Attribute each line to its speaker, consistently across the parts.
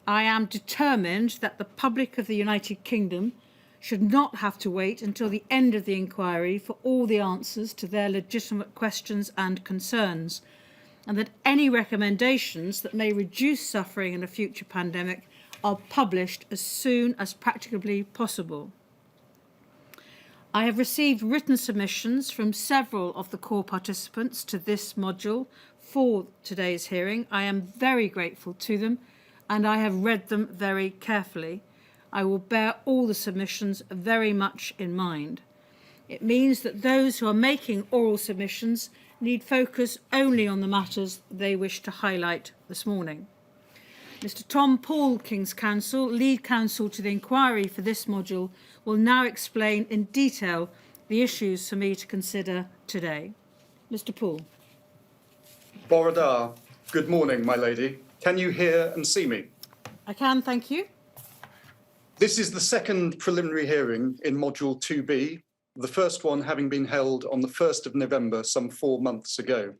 Speaker 1: I am determined that the public of the United Kingdom should not have to wait until the end of the inquiry for all the answers to their legitimate questions and concerns, and that any recommendations that may reduce suffering in a future pandemic are published as soon as practicably possible. I have received written submissions from several of the core participants to this module for today's hearing. I am very grateful to them, and I have read them very carefully. I will bear all the submissions very much in mind. It means that those who are making oral submissions need focus only on the matters they wish to highlight this morning. Mr. Tom Paul, King's Counsel, lead counsel to the inquiry for this module, will now explain in detail the issues for me to consider today. Mr. Paul.
Speaker 2: Bore da. Good morning, my lady. Can you hear and see me?
Speaker 1: I can, thank you.
Speaker 2: This is the second preliminary hearing in Module 2B, the first one having been held on the 1st of November, some 4 months ago.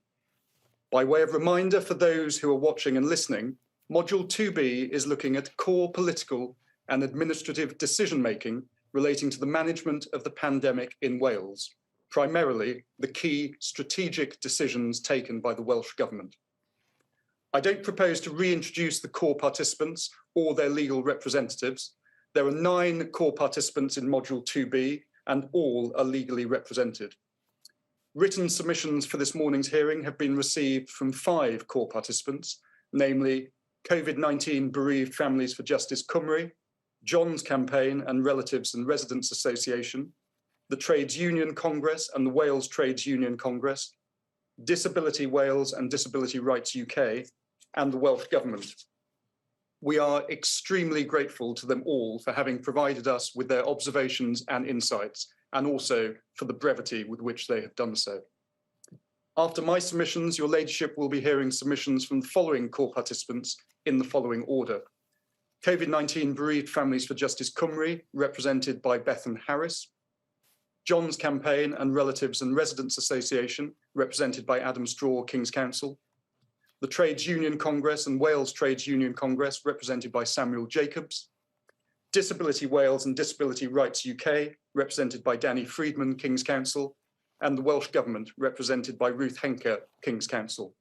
Speaker 2: By way of reminder for those who are watching and listening, Module 2B is looking at core political and administrative decision-making relating to the management of the pandemic in Wales, primarily the key strategic decisions taken by the Welsh Government. I don't propose to reintroduce the core participants or their legal representatives. There are 9 core participants in Module 2B, and all are legally represented. Written submissions for this morning's hearing have been received from 5 core participants, namely COVID-19 Bereaved Families for Justice Cymru, John's Campaign and Relatives and Residents Association, the Trades Union Congress and the Wales Trades Union Congress, Disability Wales and Disability Rights UK, and the Welsh Government. We are extremely grateful to them all for having provided us with their observations and insights, and also for the brevity with which they have done so. After my submissions, your ladyship will be hearing submissions from the following core participants in the following order. COVID-19 Bereaved Families for Justice Cymru, represented by Bethan Harris. John's Campaign and Relatives and Residents Association, represented by Adam Straw, King's Counsel. The Trades Union Congress and Wales Trades Union Congress, represented by Samuel Jacobs. Disability Wales and Disability Rights UK, represented by Danny Friedman, King's Counsel, and the Welsh Government, represented by Ruth Henke, King's Counsel.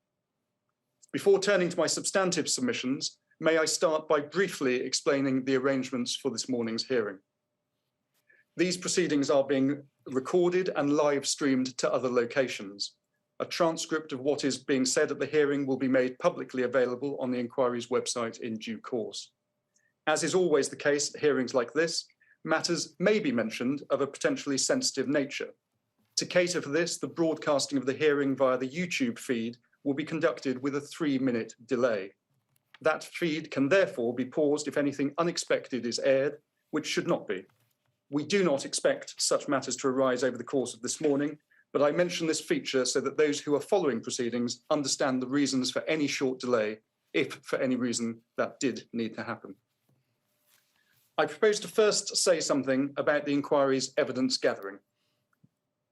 Speaker 2: Before turning to my substantive submissions, may I start by briefly explaining the arrangements for this morning's hearing. These proceedings are being recorded and live streamed to other locations. A transcript of what is being said at the hearing will be made publicly available on the inquiry's website in due course. As is always the case at hearings like this, matters may be mentioned of a potentially sensitive nature. To cater for this, the broadcasting of the hearing via the YouTube feed will be conducted with a 3-minute delay. That feed can therefore be paused if anything unexpected is aired, which should not be. We do not expect such matters to arise over the course of this morning, but I mention this feature so that those who are following proceedings understand the reasons for any short delay, if for any reason that did need to happen. I propose to first say something about the inquiry's evidence gathering.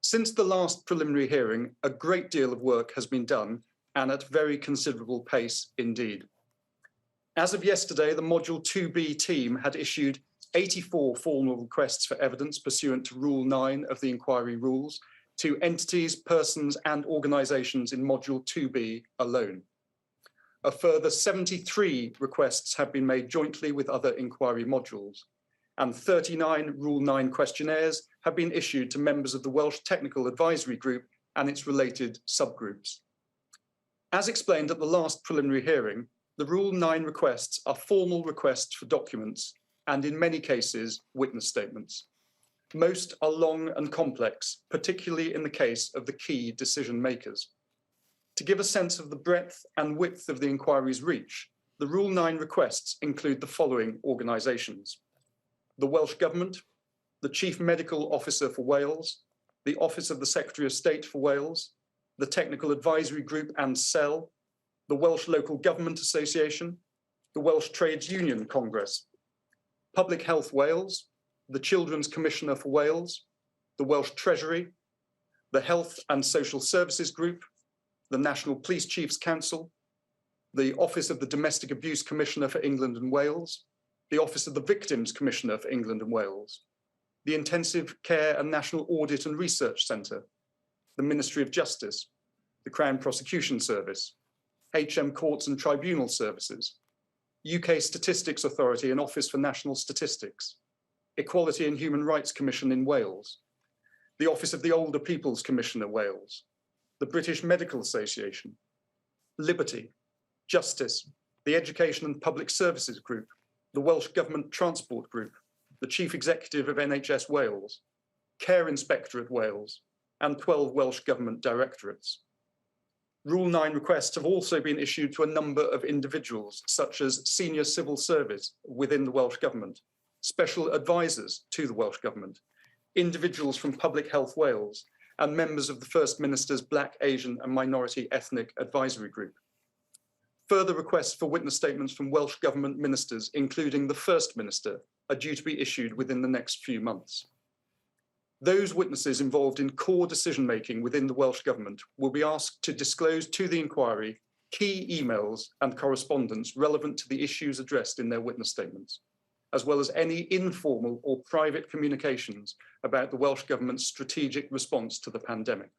Speaker 2: Since the last preliminary hearing, a great deal of work has been done, and at very considerable pace indeed. As of yesterday, the Module 2B team had issued 84 formal requests for evidence pursuant to Rule 9 of the inquiry rules to entities, persons, and organisations in Module 2B alone. A further 73 requests have been made jointly with other inquiry modules, and 39 Rule 9 questionnaires have been issued to members of the Welsh Technical Advisory Group and its related subgroups. As explained at the last preliminary hearing, the Rule 9 requests are formal requests for documents and, in many cases, witness statements. Most are long and complex, particularly in the case of the key decision makers. To give a sense of the breadth and width of the inquiry's reach, the Rule 9 requests include the following organisations: the Welsh Government, the Chief Medical Officer for Wales, the Office of the Secretary of State for Wales, the Technical Advisory Group and CEL, the Welsh Local Government Association, the Welsh Trades Union Congress, Public Health Wales, the Children's Commissioner for Wales, the Welsh Treasury, the Health and Social Services Group, the National Police Chiefs Council, the Office of the Domestic Abuse Commissioner for England and Wales, the Office of the Victims Commissioner for England and Wales, the Intensive Care and National Audit and Research Centre, the Ministry of Justice, the Crown Prosecution Service, HM Courts and Tribunal Services, UK Statistics Authority and Office for National Statistics, Equality and Human Rights Commission in Wales, the Office of the Older People's Commissioner Wales, the British Medical Association, Liberty, Justice, the Education and Public Services Group, the Welsh Government Transport Group, the Chief Executive of NHS Wales, Care Inspectorate Wales, and 12 Welsh Government directorates. Rule 9 requests have also been issued to a number of individuals, such as senior civil service within the Welsh Government, special advisors to the Welsh Government, individuals from Public Health Wales, and members of the First Minister's Black, Asian and Minority Ethnic Advisory Group. Further requests for witness statements from Welsh Government ministers, including the First Minister, are due to be issued within the next few months. Those witnesses involved in core decision-making within the Welsh Government will be asked to disclose to the inquiry key emails and correspondence relevant to the issues addressed in their witness statements, as well as any informal or private communications about the Welsh Government's strategic response to the pandemic.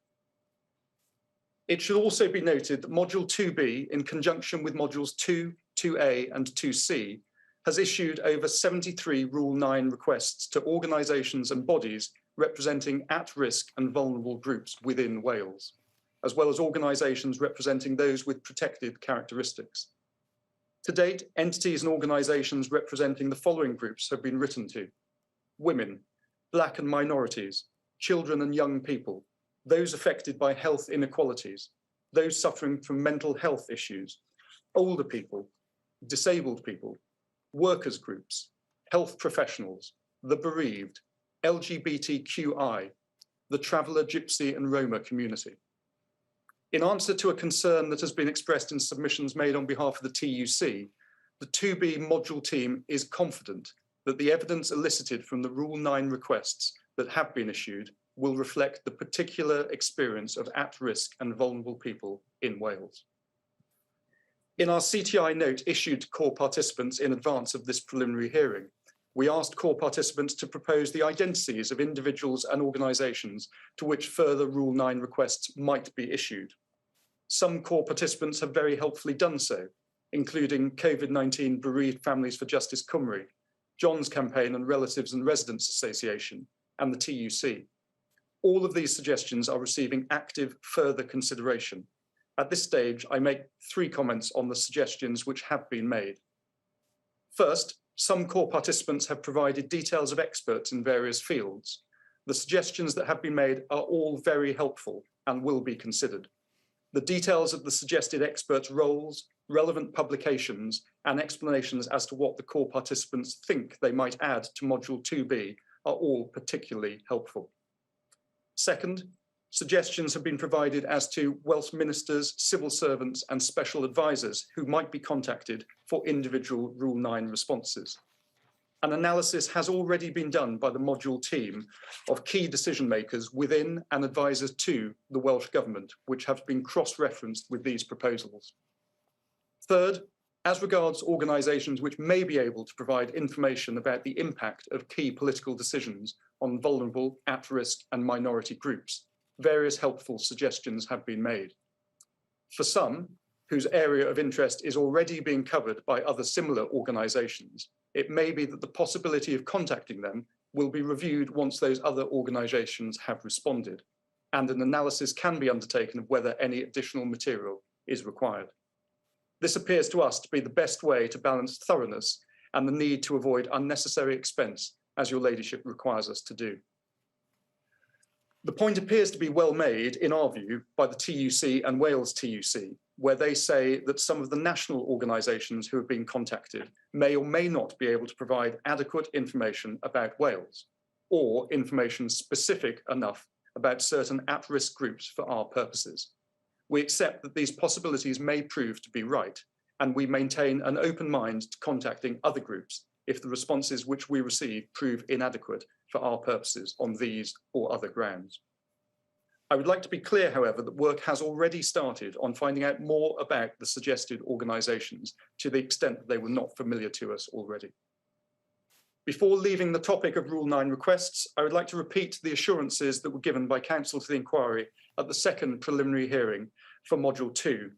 Speaker 2: It should also be noted that Module 2B, in conjunction with Modules 2, 2A and 2C, has issued over 73 Rule 9 requests to organisations and bodies representing at-risk and vulnerable groups within Wales, as well as organisations representing those with protected characteristics. To date, entities and organisations representing the following groups have been written to: women, Black and minorities, children and young people, those affected by health inequalities, those suffering from mental health issues, older people, disabled people, workers groups, health professionals, the bereaved, LGBTQI, the traveller, gypsy and Roma community. In answer to a concern that has been expressed in submissions made on behalf of the TUC, the 2B module team is confident that the evidence elicited from the Rule 9 requests that have been issued will reflect the particular experience of at-risk and vulnerable people in Wales. In our CTI note issued to core participants in advance of this preliminary hearing, we asked core participants to propose the identities of individuals and organisations to which further Rule 9 requests might be issued. Some core participants have very helpfully done so, including COVID-19 Bereaved Families for Justice Cymru, John's Campaign and Relatives and Residents Association, and the TUC. All of these suggestions are receiving active further consideration. At this stage, I make 3 comments on the suggestions which have been made. First, some core participants have provided details of experts in various fields. The suggestions that have been made are all very helpful and will be considered. The details of the suggested experts' roles, relevant publications, and explanations as to what the core participants think they might add to Module 2B are all particularly helpful. Second, suggestions have been provided as to Welsh ministers, civil servants, and special advisors who might be contacted for individual Rule 9 responses. An analysis has already been done by the module team of key decision makers within and advisors to the Welsh Government, which have been cross-referenced with these proposals. Third, as regards organisations which may be able to provide information about the impact of key political decisions on vulnerable, at-risk and minority groups, various helpful suggestions have been made. For some, whose area of interest is already being covered by other similar organisations, it may be that the possibility of contacting them will be reviewed once those other organisations have responded, and an analysis can be undertaken of whether any additional material is required. This appears to us to be the best way to balance thoroughness and the need to avoid unnecessary expense, as your ladyship requires us to do. The point appears to be well made, in our view, by the TUC and Wales TUC, where they say that some of the national organisations who have been contacted may or may not be able to provide adequate information about Wales, or information specific enough about certain at-risk groups for our purposes. We accept that these possibilities may prove to be right, and we maintain an open mind to contacting other groups if the responses which we receive prove inadequate for our purposes on these or other grounds. I would like to be clear, however, that work has already started on finding out more about the suggested organisations to the extent that they were not familiar to us already. Before leaving the topic of Rule 9 requests, I would like to repeat the assurances that were given by Council to the inquiry at the second preliminary hearing for Module 2,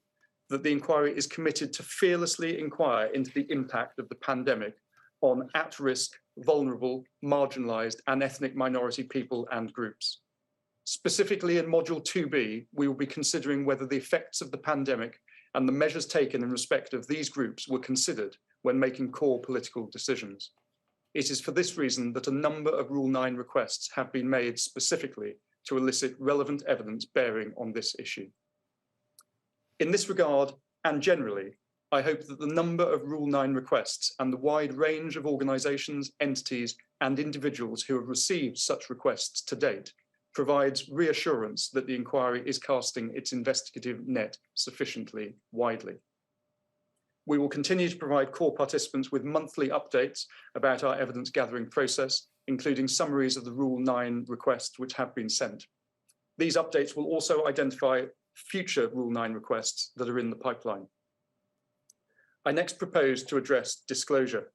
Speaker 2: that the inquiry is committed to fearlessly inquire into the impact of the pandemic on at-risk, vulnerable, marginalised and ethnic minority people and groups. Specifically in Module 2B, we will be considering whether the effects of the pandemic and the measures taken in respect of these groups were considered when making core political decisions. It is for this reason that a number of Rule 9 requests have been made specifically to elicit relevant evidence bearing on this issue. In this regard, and generally, I hope that the number of Rule 9 requests and the wide range of organisations, entities and individuals who have received such requests to date provides reassurance that the inquiry is casting its investigative net sufficiently widely. We will continue to provide core participants with monthly updates about our evidence gathering process, including summaries of the Rule 9 requests which have been sent. These updates will also identify future Rule 9 requests that are in the pipeline. I next propose to address disclosure.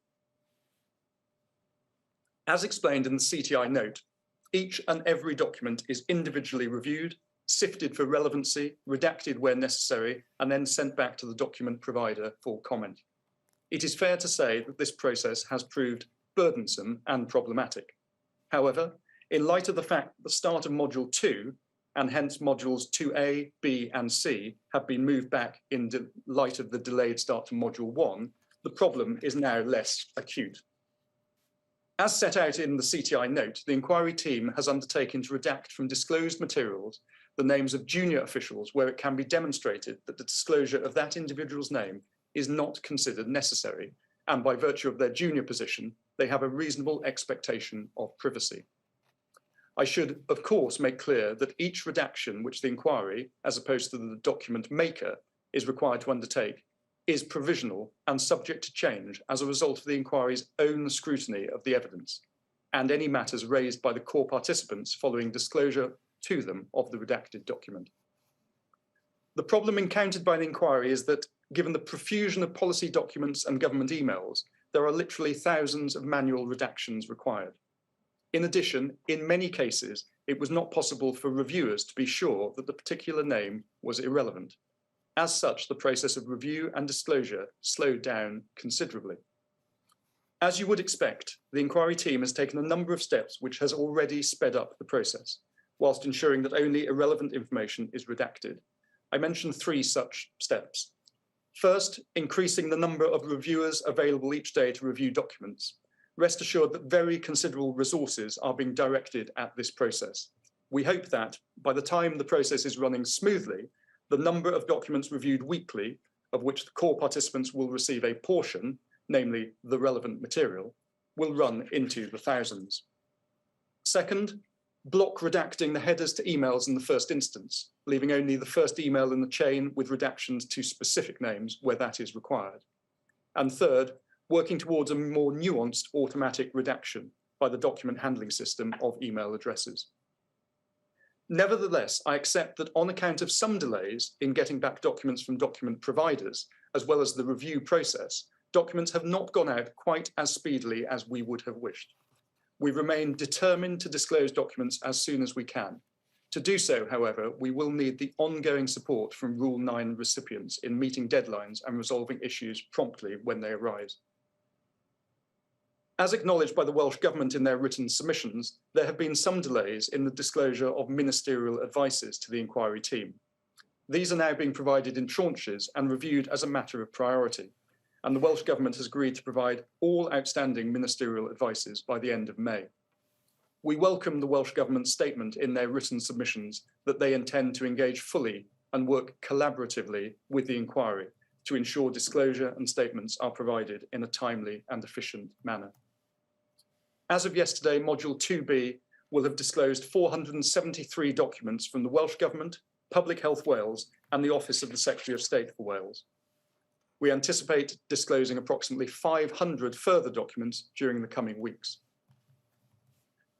Speaker 2: As explained in the CTI note, each and every document is individually reviewed, sifted for relevancy, redacted where necessary, and then sent back to the document provider for comment. It is fair to say that this process has proved burdensome and problematic. However, in light of the fact that the start of Module 2, and hence Modules 2A, B, and C, have been moved back in light of the delayed start to Module 1, the problem is now less acute. As set out in the CTI note, the inquiry team has undertaken to redact from disclosed materials the names of junior officials where it can be demonstrated that the disclosure of that individual's name is not considered necessary, and by virtue of their junior position, they have a reasonable expectation of privacy. I should, of course, make clear that each redaction which the inquiry, as opposed to the document maker, is required to undertake is provisional and subject to change as a result of the inquiry's own scrutiny of the evidence and any matters raised by the core participants following disclosure to them of the redacted document. The problem encountered by the inquiry is that, given the profusion of policy documents and government emails, there are literally thousands of manual redactions required. In addition, in many cases, it was not possible for reviewers to be sure that the particular name was irrelevant. As such, the process of review and disclosure slowed down considerably. As you would expect, the inquiry team has taken a number of steps which has already sped up the process, whilst ensuring that only irrelevant information is redacted. I mentioned 3 such steps. First, increasing the number of reviewers available each day to review documents. Rest assured that very considerable resources are being directed at this process. We hope that by the time the process is running smoothly, the number of documents reviewed weekly, of which the core participants will receive a portion, namely the relevant material, will run into the thousands. Second, block redacting the headers to emails in the first instance, leaving only the first email in the chain with redactions to specific names where that is required. And third, working towards a more nuanced automatic redaction by the document handling system of email addresses. Nevertheless, I accept that on account of some delays in getting back documents from document providers, as well as the review process, documents have not gone out quite as speedily as we would have wished. We remain determined to disclose documents as soon as we can. To do so, however, we will need the ongoing support from Rule 9 recipients in meeting deadlines and resolving issues promptly when they arise. As acknowledged by the Welsh Government in their written submissions, there have been some delays in the disclosure of ministerial advices to the inquiry team. These are now being provided in tranches and reviewed as a matter of priority, and the Welsh Government has agreed to provide all outstanding ministerial advices by the end of May. We welcome the Welsh Government's statement in their written submissions that they intend to engage fully and work collaboratively with the inquiry to ensure disclosure and statements are provided in a timely and efficient manner. As of yesterday, Module 2B will have disclosed 473 documents from the Welsh Government, Public Health Wales, and the Office of the Secretary of State for Wales. We anticipate disclosing approximately 500 further documents during the coming weeks.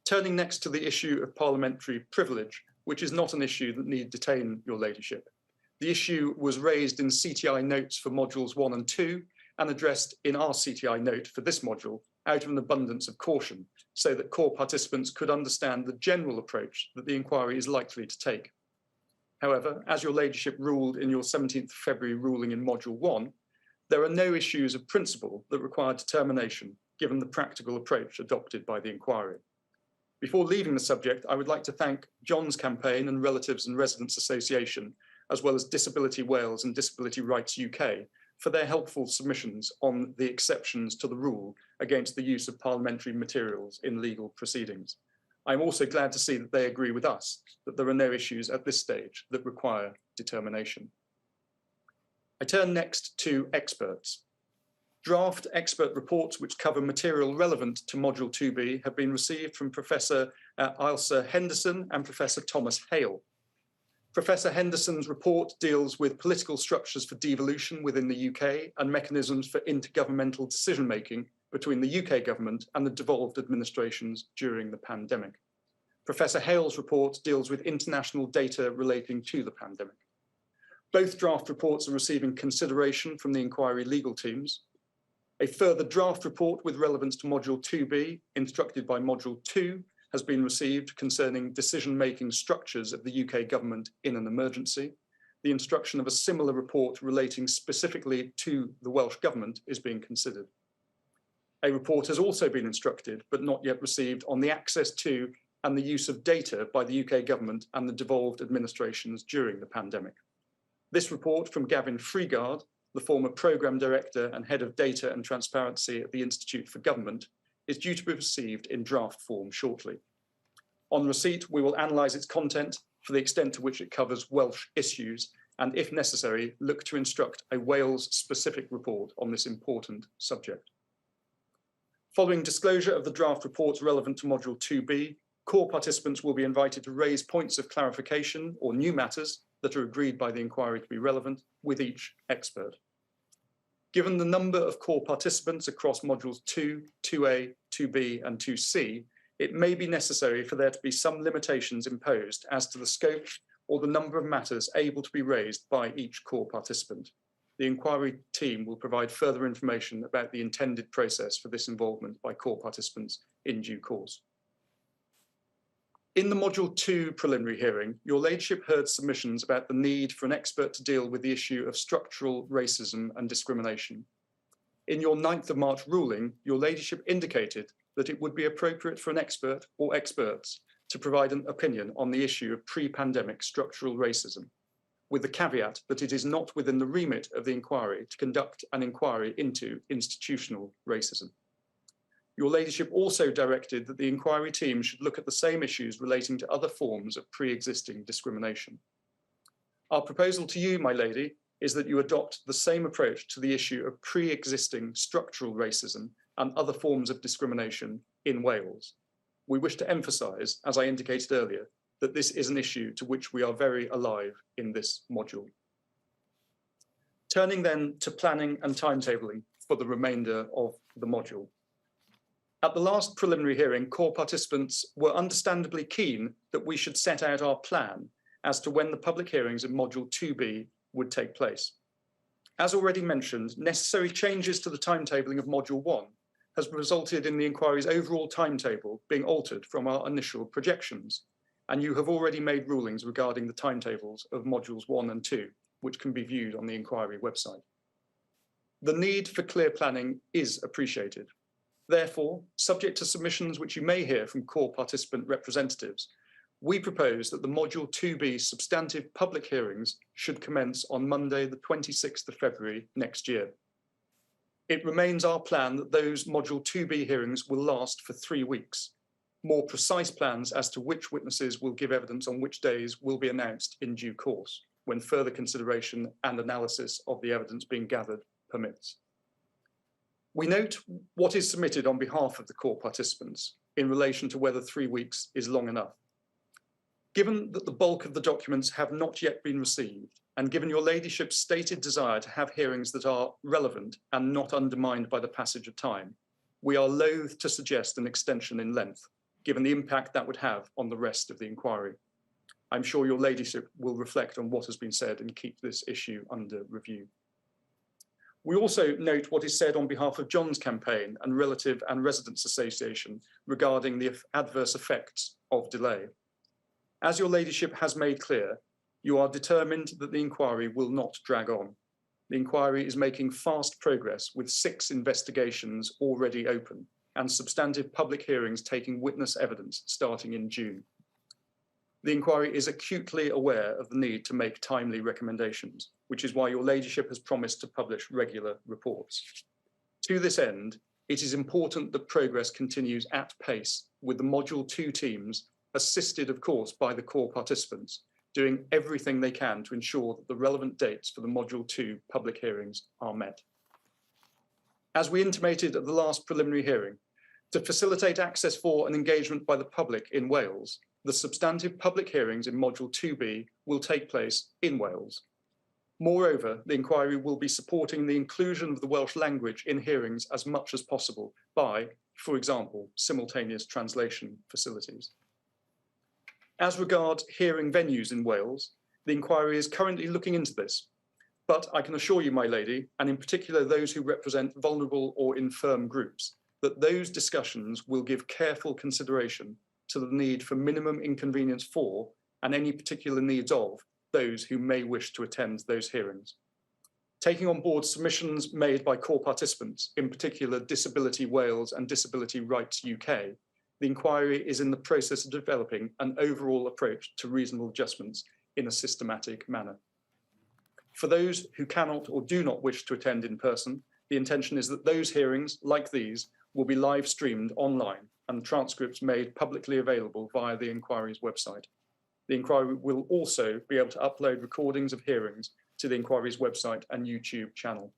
Speaker 2: Turning next to the issue of parliamentary privilege, which is not an issue that need detain your ladyship. The issue was raised in CTI notes for modules 1 and 2 and addressed in our CTI note for this module out of an abundance of caution, so that core participants could understand the general approach that the inquiry is likely to take. However, as your ladyship ruled in your 17th February ruling in module 1, there are no issues of principle that require determination given the practical approach adopted by the inquiry. Before leaving the subject, I would like to thank John's Campaign and Relatives and Residents Association, as well as Disability Wales and Disability Rights UK, for their helpful submissions on the exceptions to the rule against the use of parliamentary materials in legal proceedings. I'm also glad to see that they agree with us that there are no issues at this stage that require determination. I turn next to experts. Draft expert reports which cover material relevant to Module 2B have been received from Professor Ailsa Henderson and Professor Thomas Hale. Professor Henderson's report deals with political structures for devolution within the UK and mechanisms for intergovernmental decision-making between the UK government and the devolved administrations during the pandemic. Professor Hale's report deals with international data relating to the pandemic. Both draft reports are receiving consideration from the inquiry legal teams. A further draft report with relevance to Module 2B, instructed by Module 2, has been received concerning decision-making structures of the UK government in an emergency. The instruction of a similar report relating specifically to the Welsh government is being considered. A report has also been instructed, but not yet received, on the access to and the use of data by the UK government and the devolved administrations during the pandemic. This report from Gavin Freegard, the former Programme Director and Head of Data and Transparency at the Institute for Government, is due to be received in draft form shortly. On receipt, we will analyse its content for the extent to which it covers Welsh issues, and if necessary, look to instruct a Wales-specific report on this important subject. Following disclosure of the draft reports relevant to Module 2B, core participants will be invited to raise points of clarification or new matters that are agreed by the inquiry to be relevant with each expert. Given the number of core participants across modules 2, 2A, 2B and 2C, it may be necessary for there to be some limitations imposed as to the scope or the number of matters able to be raised by each core participant. The inquiry team will provide further information about the intended process for this involvement by core participants in due course. In the Module 2 preliminary hearing, your ladyship heard submissions about the need for an expert to deal with the issue of structural racism and discrimination. In your 9th of March ruling, your ladyship indicated that it would be appropriate for an expert or experts to provide an opinion on the issue of pre-pandemic structural racism, with the caveat that it is not within the remit of the inquiry to conduct an inquiry into institutional racism. Your ladyship also directed that the inquiry team should look at the same issues relating to other forms of pre-existing discrimination. Our proposal to you, my lady, is that you adopt the same approach to the issue of pre-existing structural racism and other forms of discrimination in Wales. We wish to emphasise, as I indicated earlier, that this is an issue to which we are very alive in this module. Turning then to planning and timetabling for the remainder of the module. At the last preliminary hearing, core participants were understandably keen that we should set out our plan as to when the public hearings in Module 2B would take place. As already mentioned, necessary changes to the timetabling of Module 1 has resulted in the inquiry's overall timetable being altered from our initial projections, and you have already made rulings regarding the timetables of Modules 1 and 2, which can be viewed on the inquiry website. The need for clear planning is appreciated. Therefore, subject to submissions which you may hear from core participant representatives, we propose that the Module 2B substantive public hearings should commence on Monday, the 26th of February next year. It remains our plan that those Module 2B hearings will last for 3 weeks. More precise plans as to which witnesses will give evidence on which days will be announced in due course, when further consideration and analysis of the evidence being gathered permits. We note what is submitted on behalf of the core participants in relation to whether 3 weeks is long enough. Given that the bulk of the documents have not yet been received, and given your ladyship's stated desire to have hearings that are relevant and not undermined by the passage of time, we are loath to suggest an extension in length, given the impact that would have on the rest of the inquiry. I'm sure your ladyship will reflect on what has been said and keep this issue under review. We also note what is said on behalf of John's campaign and Relative and Residents Association regarding the adverse effects of delay. As your ladyship has made clear, you are determined that the inquiry will not drag on. The inquiry is making fast progress with 6 investigations already open and substantive public hearings taking witness evidence starting in June. The inquiry is acutely aware of the need to make timely recommendations, which is why your ladyship has promised to publish regular reports. To this end, it is important that progress continues at pace with the Module 2 teams, assisted of course by the core participants, doing everything they can to ensure that the relevant dates for the Module 2 public hearings are met. As we intimated at the last preliminary hearing, to facilitate access for and engagement by the public in Wales, the substantive public hearings in Module 2B will take place in Wales. Moreover, the inquiry will be supporting the inclusion of the Welsh language in hearings as much as possible by, for example, simultaneous translation facilities. As regards hearing venues in Wales, the inquiry is currently looking into this, but I can assure you, my lady, and in particular those who represent vulnerable or infirm groups, that those discussions will give careful consideration to the need for minimum inconvenience for and any particular needs of those who may wish to attend those hearings. Taking on board submissions made by core participants, in particular Disability Wales and Disability Rights UK, the inquiry is in the process of developing an overall approach to reasonable adjustments in a systematic manner. For those who cannot or do not wish to attend in person, the intention is that those hearings, like these, will be live streamed online and transcripts made publicly available via the inquiry's website. The inquiry will also be able to upload recordings of hearings to the inquiry's website and YouTube channel.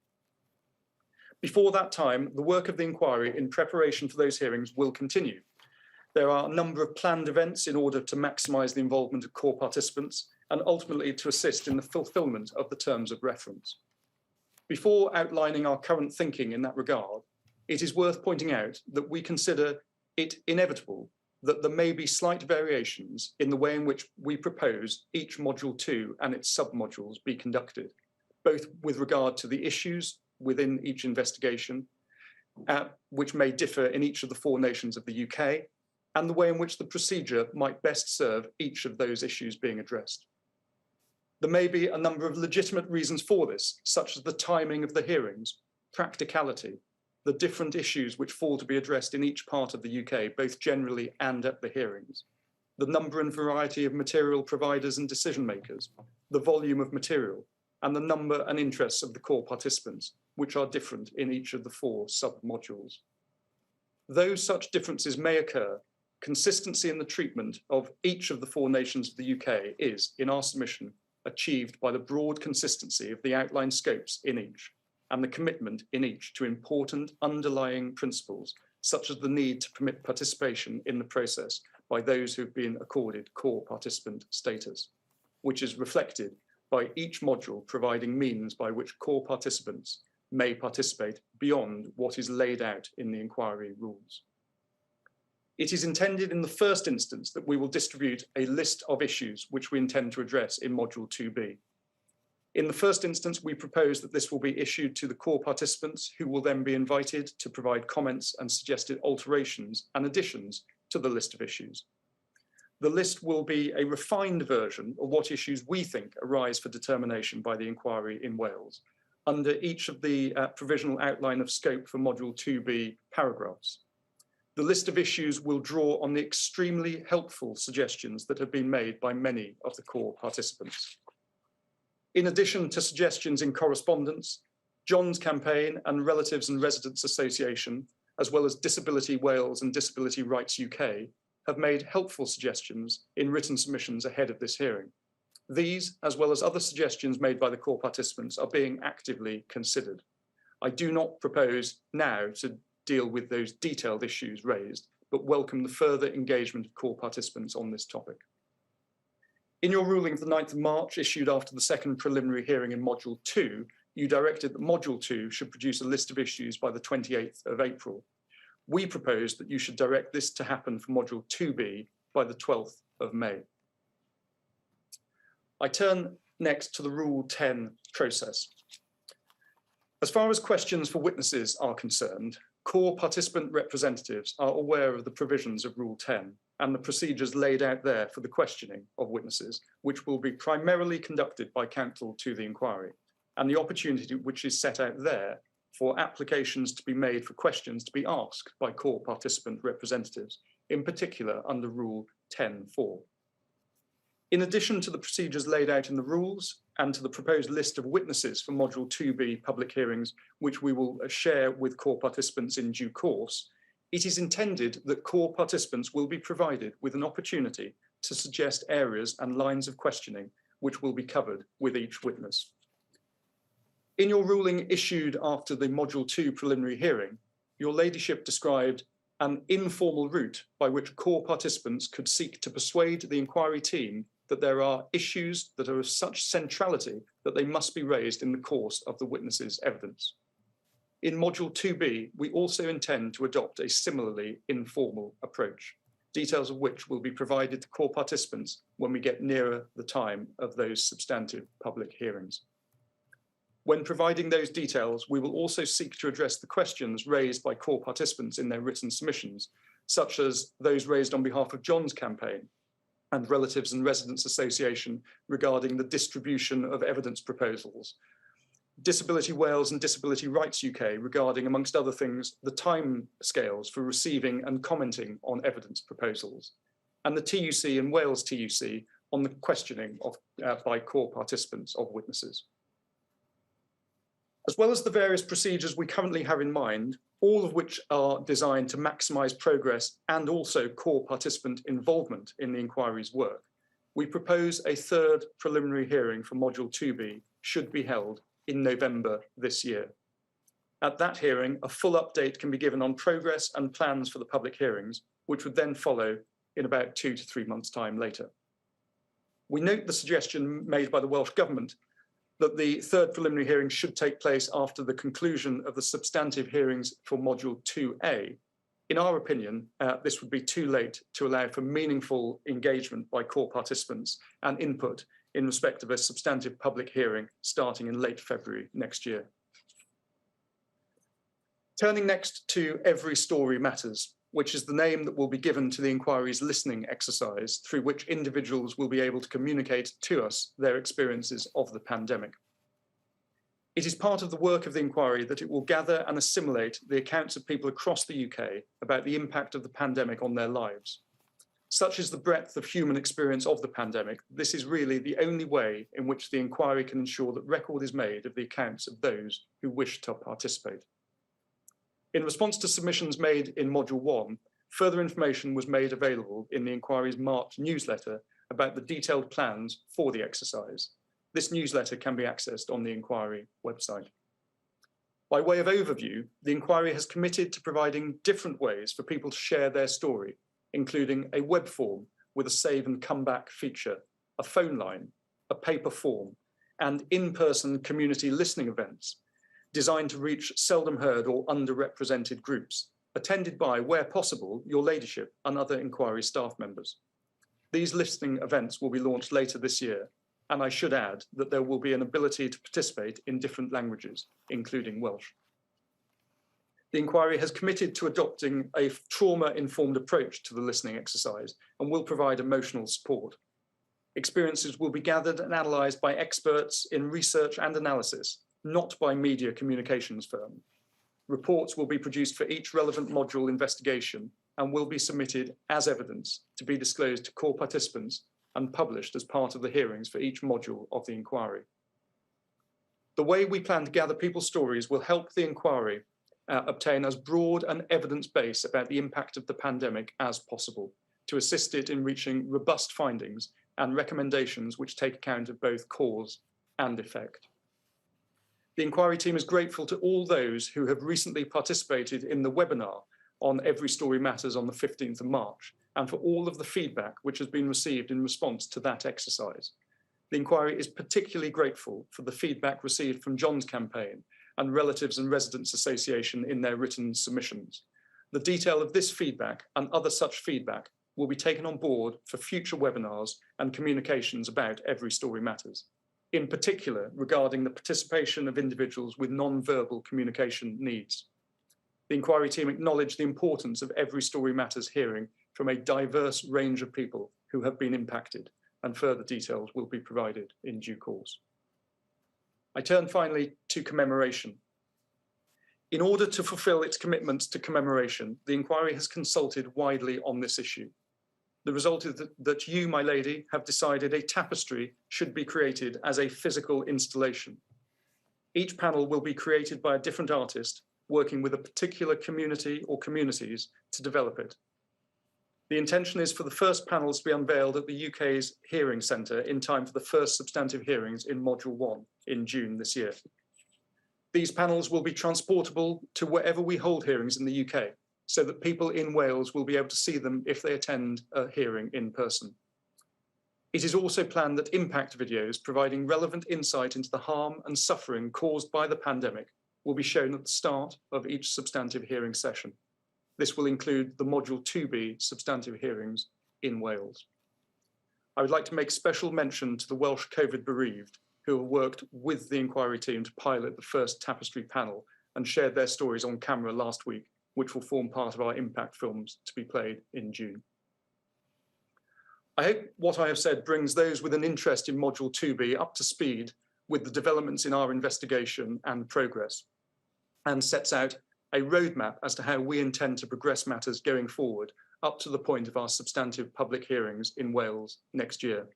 Speaker 2: Before that time, the work of the inquiry in preparation for those hearings will continue. There are a number of planned events in order to maximise the involvement of core participants and ultimately to assist in the fulfilment of the terms of reference. Before outlining our current thinking in that regard, it is worth pointing out that we consider it inevitable that there may be slight variations in the way in which we propose each Module 2 and its submodules be conducted, both with regard to the issues within each investigation, which may differ in each of the 4 nations of the UK, and the way in which the procedure might best serve each of those issues being addressed. There may be a number of legitimate reasons for this, such as the timing of the hearings, practicality, the different issues which fall to be addressed in each part of the UK, both generally and at the hearings, the number and variety of material providers and decision makers, the volume of material, and the number and interests of the core participants, which are different in each of the 4 sub-modules. Though such differences may occur, consistency in the treatment of each of the 4 nations of the UK is, in our submission, achieved by the broad consistency of the outlined scopes in each, and the commitment in each to important underlying principles, such as the need to permit participation in the process by those who've been accorded core participant status, which is reflected by each module providing means by which core participants may participate beyond what is laid out in the inquiry rules. It is intended in the first instance that we will distribute a list of issues which we intend to address in Module 2B. In the first instance, we propose that this will be issued to the core participants, who will then be invited to provide comments and suggested alterations and additions to the list of issues. The list will be a refined version of what issues we think arise for determination by the inquiry in Wales, under each of the provisional outline of scope for Module 2B paragraphs. The list of issues will draw on the extremely helpful suggestions that have been made by many of the core participants. In addition to suggestions in correspondence, John's campaign and Relatives and Residents Association, as well as Disability Wales and Disability Rights UK, have made helpful suggestions in written submissions ahead of this hearing. These, as well as other suggestions made by the core participants, are being actively considered. I do not propose now to deal with those detailed issues raised, but welcome the further engagement of core participants on this topic. In your ruling of the 9th of March, issued after the second preliminary hearing in Module 2, you directed that Module 2 should produce a list of issues by the 28th of April. We propose that you should direct this to happen for Module 2B by the 12th of May. I turn next to the Rule 10 process. As far as questions for witnesses are concerned, core participant representatives are aware of the provisions of Rule 10 and the procedures laid out there for the questioning of witnesses, which will be primarily conducted by counsel to the inquiry, and the opportunity which is set out there for applications to be made for questions to be asked by core participant representatives, in particular under Rule 10.4. In addition to the procedures laid out in the rules and to the proposed list of witnesses for Module 2B public hearings, which we will share with core participants in due course, it is intended that core participants will be provided with an opportunity to suggest areas and lines of questioning which will be covered with each witness. In your ruling issued after the Module 2 preliminary hearing, your ladyship described an informal route by which core participants could seek to persuade the inquiry team that there are issues that are of such centrality that they must be raised in the course of the witness's evidence. In Module 2B, we also intend to adopt a similarly informal approach, details of which will be provided to core participants when we get nearer the time of those substantive public hearings. When providing those details, we will also seek to address the questions raised by core participants in their written submissions, such as those raised on behalf of John's campaign and Relatives and Residents Association regarding the distribution of evidence proposals, Disability Wales and Disability Rights UK regarding, amongst other things, the time scales for receiving and commenting on evidence proposals, and the TUC and Wales TUC on the questioning of, by core participants of witnesses. As well as the various procedures we currently have in mind, all of which are designed to maximise progress and also core participant involvement in the inquiry's work, we propose a third preliminary hearing for Module 2B should be held in November this year. At that hearing, a full update can be given on progress and plans for the public hearings, which would then follow in about 2 to 3 months' time later. We note the suggestion made by the Welsh Government that the third preliminary hearing should take place after the conclusion of the substantive hearings for Module 2A. In our opinion, this would be too late to allow for meaningful engagement by core participants and input in respect of a substantive public hearing starting in late February next year. Turning next to Every Story Matters, which is the name that will be given to the inquiry's listening exercise through which individuals will be able to communicate to us their experiences of the pandemic. It is part of the work of the inquiry that it will gather and assimilate the accounts of people across the UK about the impact of the pandemic on their lives. Such is the breadth of human experience of the pandemic, this is really the only way in which the inquiry can ensure that record is made of the accounts of those who wish to participate. In response to submissions made in Module 1, further information was made available in the inquiry's March newsletter about the detailed plans for the exercise. This newsletter can be accessed on the inquiry website. By way of overview, the inquiry has committed to providing different ways for people to share their story, including a web form with a save and come back feature, a phone line, a paper form, and in-person community listening events designed to reach seldom heard or underrepresented groups, attended by, where possible, your ladyship and other inquiry staff members. These listening events will be launched later this year, and I should add that there will be an ability to participate in different languages, including Welsh. The inquiry has committed to adopting a trauma-informed approach to the listening exercise and will provide emotional support. Experiences will be gathered and analysed by experts in research and analysis, not by media communications firm. Reports will be produced for each relevant module investigation and will be submitted as evidence to be disclosed to core participants and published as part of the hearings for each module of the inquiry. The way we plan to gather people's stories will help the inquiry obtain as broad an evidence base about the impact of the pandemic as possible, to assist it in reaching robust findings and recommendations which take account of both cause and effect. The inquiry team is grateful to all those who have recently participated in the webinar on Every Story Matters on the 15th of March, and for all of the feedback which has been received in response to that exercise. The inquiry is particularly grateful for the feedback received from John's campaign and Relatives and Residents Association in their written submissions. The detail of this feedback and other such feedback will be taken on board for future webinars and communications about Every Story Matters, in particular regarding the participation of individuals with non-verbal communication needs. The inquiry team acknowledged the importance of Every Story Matters hearing from a diverse range of people who have been impacted, and further details will be provided in due course. I turn finally to commemoration. In order to fulfil its commitments to commemoration, the inquiry has consulted widely on this issue. The result is that you, my lady, have decided a tapestry should be created as a physical installation. Each panel will be created by a different artist working with a particular community or communities to develop it. The intention is for the first panels to be unveiled at the UK's Hearing Centre in time for the first substantive hearings in Module 1 in June this year. These panels will be transportable to wherever we hold hearings in the UK, so that people in Wales will be able to see them if they attend a hearing in person. It is also planned that impact videos providing relevant insight into the harm and suffering caused by the pandemic will be shown at the start of each substantive hearing session. This will include the Module 2B substantive hearings in Wales. I would like to make special mention to the Welsh COVID bereaved who have worked with the inquiry team to pilot the first tapestry panel and shared their stories on camera last week, which will form part of our impact films to be played in June. I hope what I have said brings those with an interest in Module 2B up to speed with the developments in our investigation and progress, and sets out a roadmap as to how we intend to progress matters going forward up to the point of our substantive public hearings in Wales next year.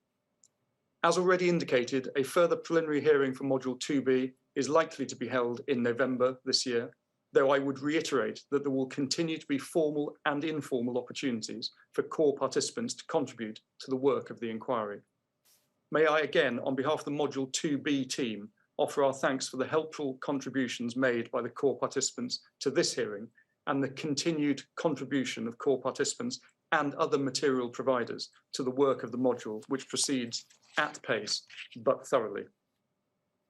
Speaker 2: As already indicated, a further preliminary hearing for Module 2B is likely to be held in November this year, though I would reiterate that there will continue to be formal and informal opportunities for core participants to contribute to the work of the inquiry. May I again, on behalf of the Module 2B team, offer our thanks for the helpful contributions made by the core participants to this hearing and the continued contribution of core participants and other material providers to the work of the module, which proceeds at pace, but thoroughly.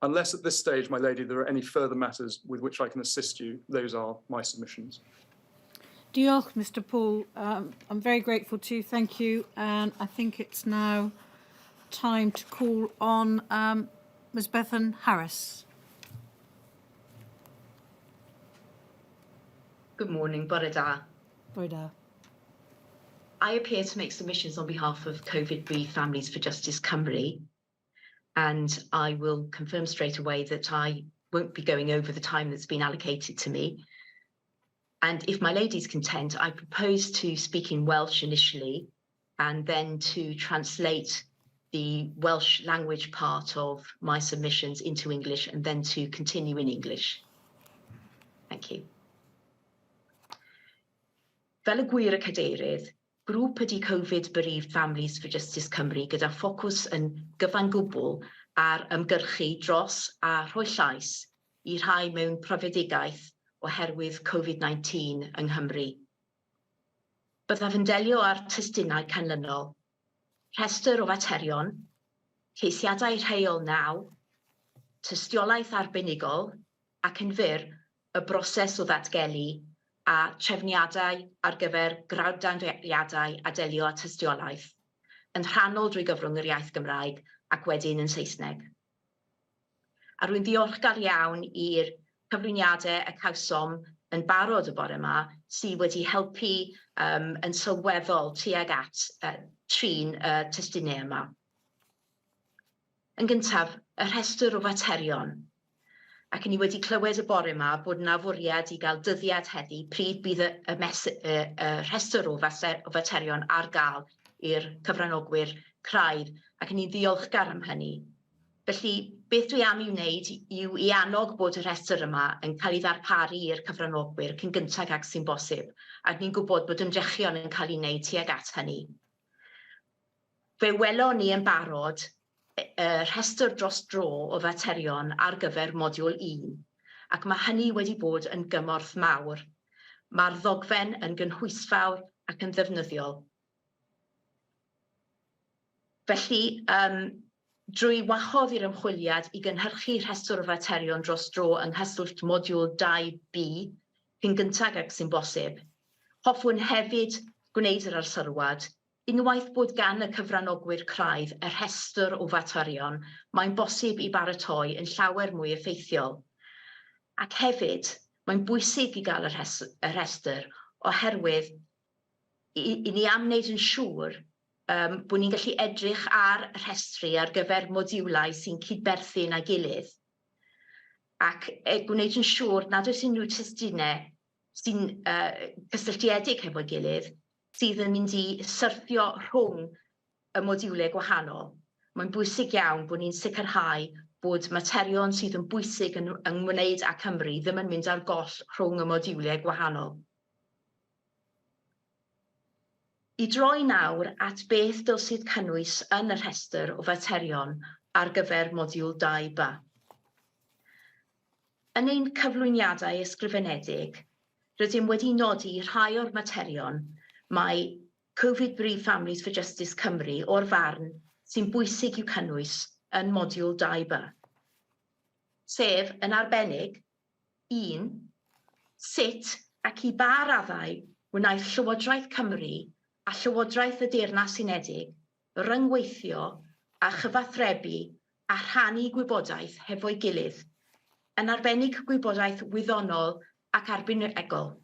Speaker 2: Unless at this stage, my lady, there are any further matters with which I can assist you, those are my submissions.
Speaker 1: Diolch, Mr. Paul. I'm very grateful to you. Thank you. And I think it's now time to call on Ms. Bethan Harris.
Speaker 3: Good morning, bore da.
Speaker 1: Bore da.
Speaker 3: I appear to make submissions on behalf of COVID bereaved Families for Justice Cymru, and I will confirm straight away that I won't be going over the time that's been allocated to me. And if my lady's content, I propose to speak in Welsh initially and then to translate the Welsh language part of my submissions into English and then to continue in English. Thank you. Fel y gwir y cadeirydd, grŵp ydi Covid Bereaved Families for Justice Cymru gyda ffocws yn gyfan gwbl ar ymgyrchu dros a rhoi llais i rhai mewn profedigaeth oherwydd Covid-19 yng Nghymru. Byddaf yn delio ar testunau canlynol, rhestr o faterion, ceisiadau rheol 9, tystiolaeth arbenigol ac yn fyr y broses o ddatgelu a trefniadau ar gyfer grawdawniadau a delio a tystiolaeth, yn rhannol drwy gyfrwng yr iaith Gymraeg ac wedyn yn Saesneg. A rwy'n ddiolchgar iawn i'r cyflwyniadau y cawsom yn barod y bore yma sydd wedi helpu yn sylweddol tuag at trin y testunau yma. Yn gyntaf, y rhestr o faterion. Ac ni wedi clywed y bore yma bod yna fwriad i gael dyddiad heddi pryd bydd y rhestr o faterion ar gael i'r cyfranogwyr craidd, ac ni'n ddiolchgar am hynny. Felly, beth dwi am i'w wneud yw i annog bod y rhestr yma yn cael ei ddarparu i'r cyfranogwyr cyn gyntaf ac sy'n bosib, ac ni'n gwybod bod ymdrechion yn cael ei wneud tuag at hynny. Fe welon ni yn barod y rhestr dros dro o faterion ar gyfer modiwl 1, ac mae hynny wedi bod yn gymorth mawr. Mae'r ddogfen yn gynhwysfawr ac yn ddefnyddiol. Felly, drwy wahodd i'r ymchwiliad i gynhyrchu rhestr o faterion dros dro yng nghyswllt modiwl 2B cyn gyntaf ac sy'n bosib, hoffwn hefyd gwneud yr arsylwad Unwaith bod gan y cyfranogwyr craidd y rhestr o faterion, mae'n bosib I baratoi yn llawer mwy effeithiol. Ac hefyd, mae'n bwysig I gael y rhestr oherwydd I ni am wneud yn siŵr bod ni'n gallu edrych ar y rhestru ar gyfer modiwlau sy'n cydberthu'n â'i gilydd. Ac gwneud yn siŵr nad oes unrhyw testunau sy'n cysylltiedig hefo'i gilydd sydd yn mynd I syrthio rhwng y modiwlau gwahanol. Mae'n bwysig iawn bod ni'n sicrhau bod materion sydd yn bwysig yn ymwneud â Cymru ddim yn mynd ar goll rhwng y modiwlau gwahanol. I droi nawr at beth dylsyd cynnwys yn y rhestr o faterion ar gyfer modiwl 2B. Yn ein cyflwyniadau ysgrifenedig, rydym wedi nodi rhai o'r materion mae Covid Bereaved Families for Justice Cymru o'r farn sy'n bwysig i'w cynnwys yn modiwl 2B. Sef, yn arbennig, 1. Sut ac I ba raddau wnaeth Llywodraeth Cymru a Llywodraeth y Deyrnas Unedig ryngweithio a chyfathrebu a rhannu gwybodaeth hefo'i gilydd, yn arbennig gwybodaeth wyddonol ac arbenigol.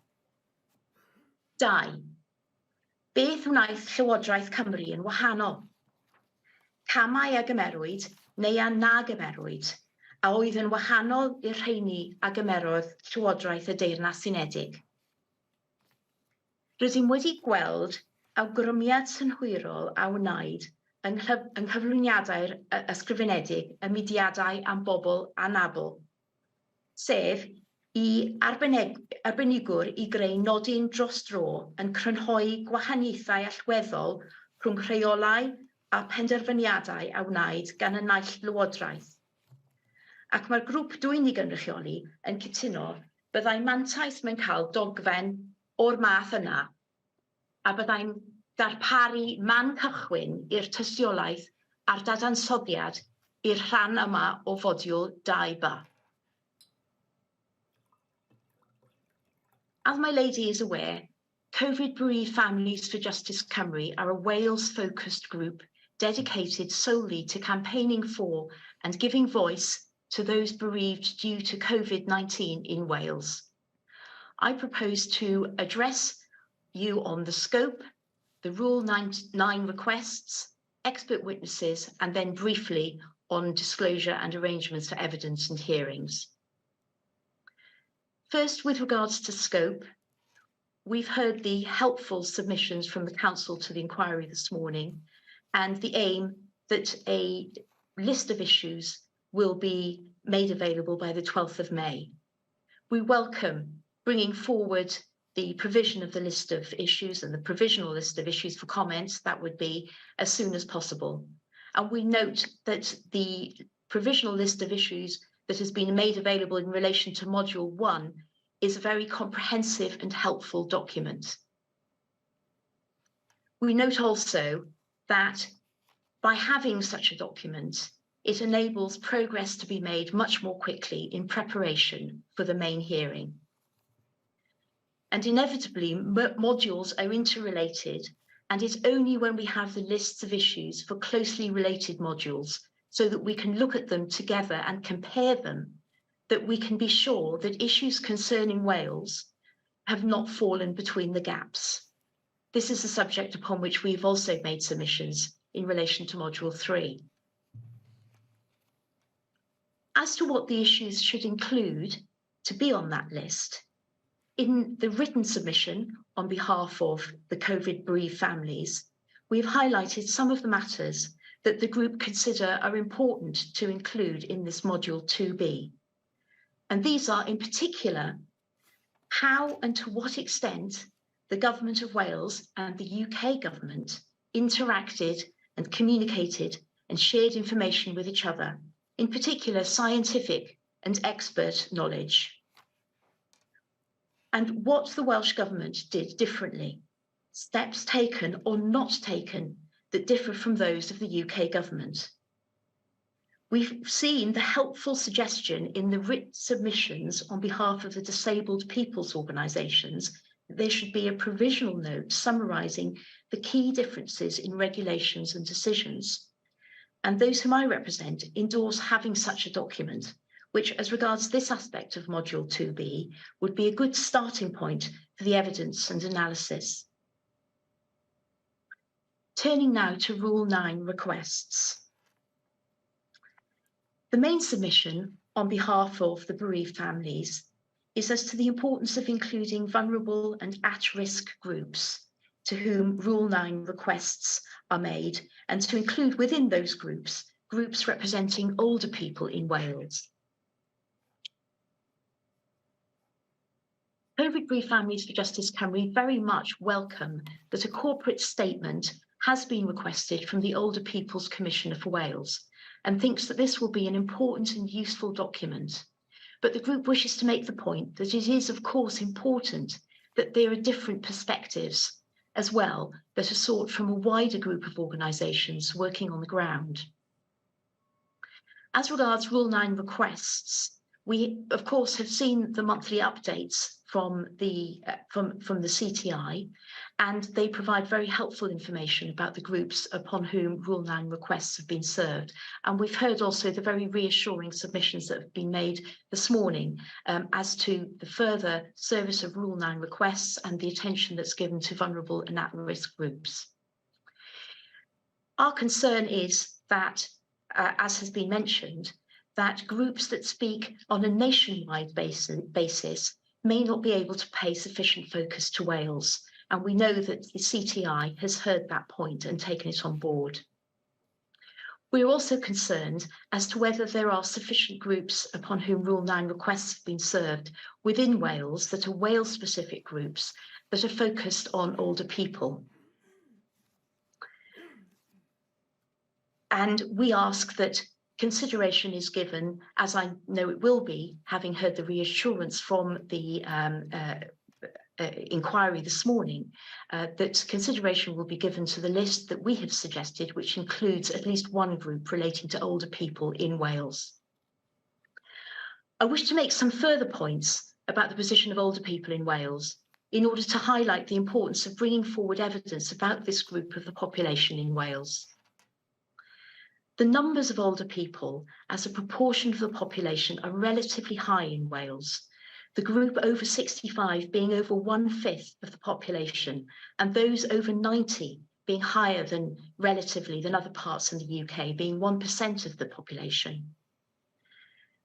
Speaker 3: 2. Beth wnaeth Llywodraeth Cymru yn wahanol? Camau a gymerwyd neu a na gymerwyd, a oedd yn wahanol i'r rheini a gymerodd Llywodraeth y Deyrnas Unedig. Rydym wedi gweld awgrymiad synhwyrol a wnaed yng nghyflwyniadau'r ysgrifenedig y mudiadau am bobl anabl, sef I arbenigwr I greu nodyn dros dro yn crynhoi gwahaniaethau allweddol rhwng rheolau a penderfyniadau a wnaed gan y naill lywodraeth. Ac mae'r grŵp dwi'n ei gynrychioli yn cytuno byddai mantais mewn cael dogfen o'r math yna a byddai'n darparu man cychwyn i'r tystiolaeth a'r dadansoddiad i'r rhan yma o fodiwl 2B. As my lady is aware, Covid Bereaved Families for Justice Cymru are a Wales-focused group dedicated solely to campaigning for and giving voice to those bereaved due to COVID-19 in Wales. I propose to address you on the scope, the Rule 9 requests, expert witnesses, and then briefly on disclosure and arrangements for evidence and hearings. First, with regards to scope, we've heard the helpful submissions from the Council to the inquiry this morning, and the aim that a list of issues will be made available by the 12th of May. We welcome bringing forward the provision of the list of issues and the provisional list of issues for comments. That would be as soon as possible. And we note that the provisional list of issues that has been made available in relation to Module 1 is a very comprehensive and helpful document. We note also that by having such a document, it enables progress to be made much more quickly in preparation for the main hearing. And inevitably, modules are interrelated, and it's only when we have the lists of issues for closely related modules so that we can look at them together and compare them, that we can be sure that issues concerning Wales have not fallen between the gaps. This is a subject upon which we've also made submissions in relation to Module 3. As to what the issues should include to be on that list, in the written submission on behalf of the COVID bereaved families, we've highlighted some of the matters that the group consider are important to include in this Module 2B. And these are in particular, how and to what extent the Government of Wales and the UK government interacted and communicated and shared information with each other, in particular scientific and expert knowledge. And what the Welsh Government did differently, steps taken or not taken that differ from those of the UK Government. We've seen the helpful suggestion in the written submissions on behalf of the disabled people's organisations, there should be a provisional note summarising the key differences in regulations and decisions. And those whom I represent endorse having such a document, which, as regards this aspect of Module 2B, would be a good starting point for the evidence and analysis. Turning now to Rule 9 requests. The main submission on behalf of the bereaved families is as to the importance of including vulnerable and at-risk groups to whom Rule 9 requests are made, and to include within those groups, groups representing older people in Wales. COVID Bereaved Families for Justice Cymru very much welcome that a corporate statement has been requested from the Older People's Commissioner for Wales, and thinks that this will be an important and useful document. But the group wishes to make the point that it is, of course, important that there are different perspectives as well that are sought from a wider group of organisations working on the ground. As regards Rule 9 requests, we, of course, have seen the monthly updates from the CTI, and they provide very helpful information about the groups upon whom Rule 9 requests have been served. And we've heard also the very reassuring submissions that have been made this morning as to the further service of Rule 9 requests and the attention that's given to vulnerable and at-risk groups. Our concern is that, as has been mentioned, that groups that speak on a nationwide basis may not be able to pay sufficient focus to Wales. And we know that the CTI has heard that point and taken it on board. We are also concerned as to whether there are sufficient groups upon whom Rule 9 requests have been served within Wales that are Wales-specific groups that are focused on older people. And we ask that consideration is given, as I know it will be, having heard the reassurance from the inquiry this morning, that consideration will be given to the list that we have suggested, which includes at least one group relating to older people in Wales. I wish to make some further points about the position of older people in Wales in order to highlight the importance of bringing forward evidence about this group of the population in Wales. The numbers of older people as a proportion of the population are relatively high in Wales, the group over 65 being over 1/5 of the population, and those over 90 being higher than relatively than other parts in the UK, being 1% of the population.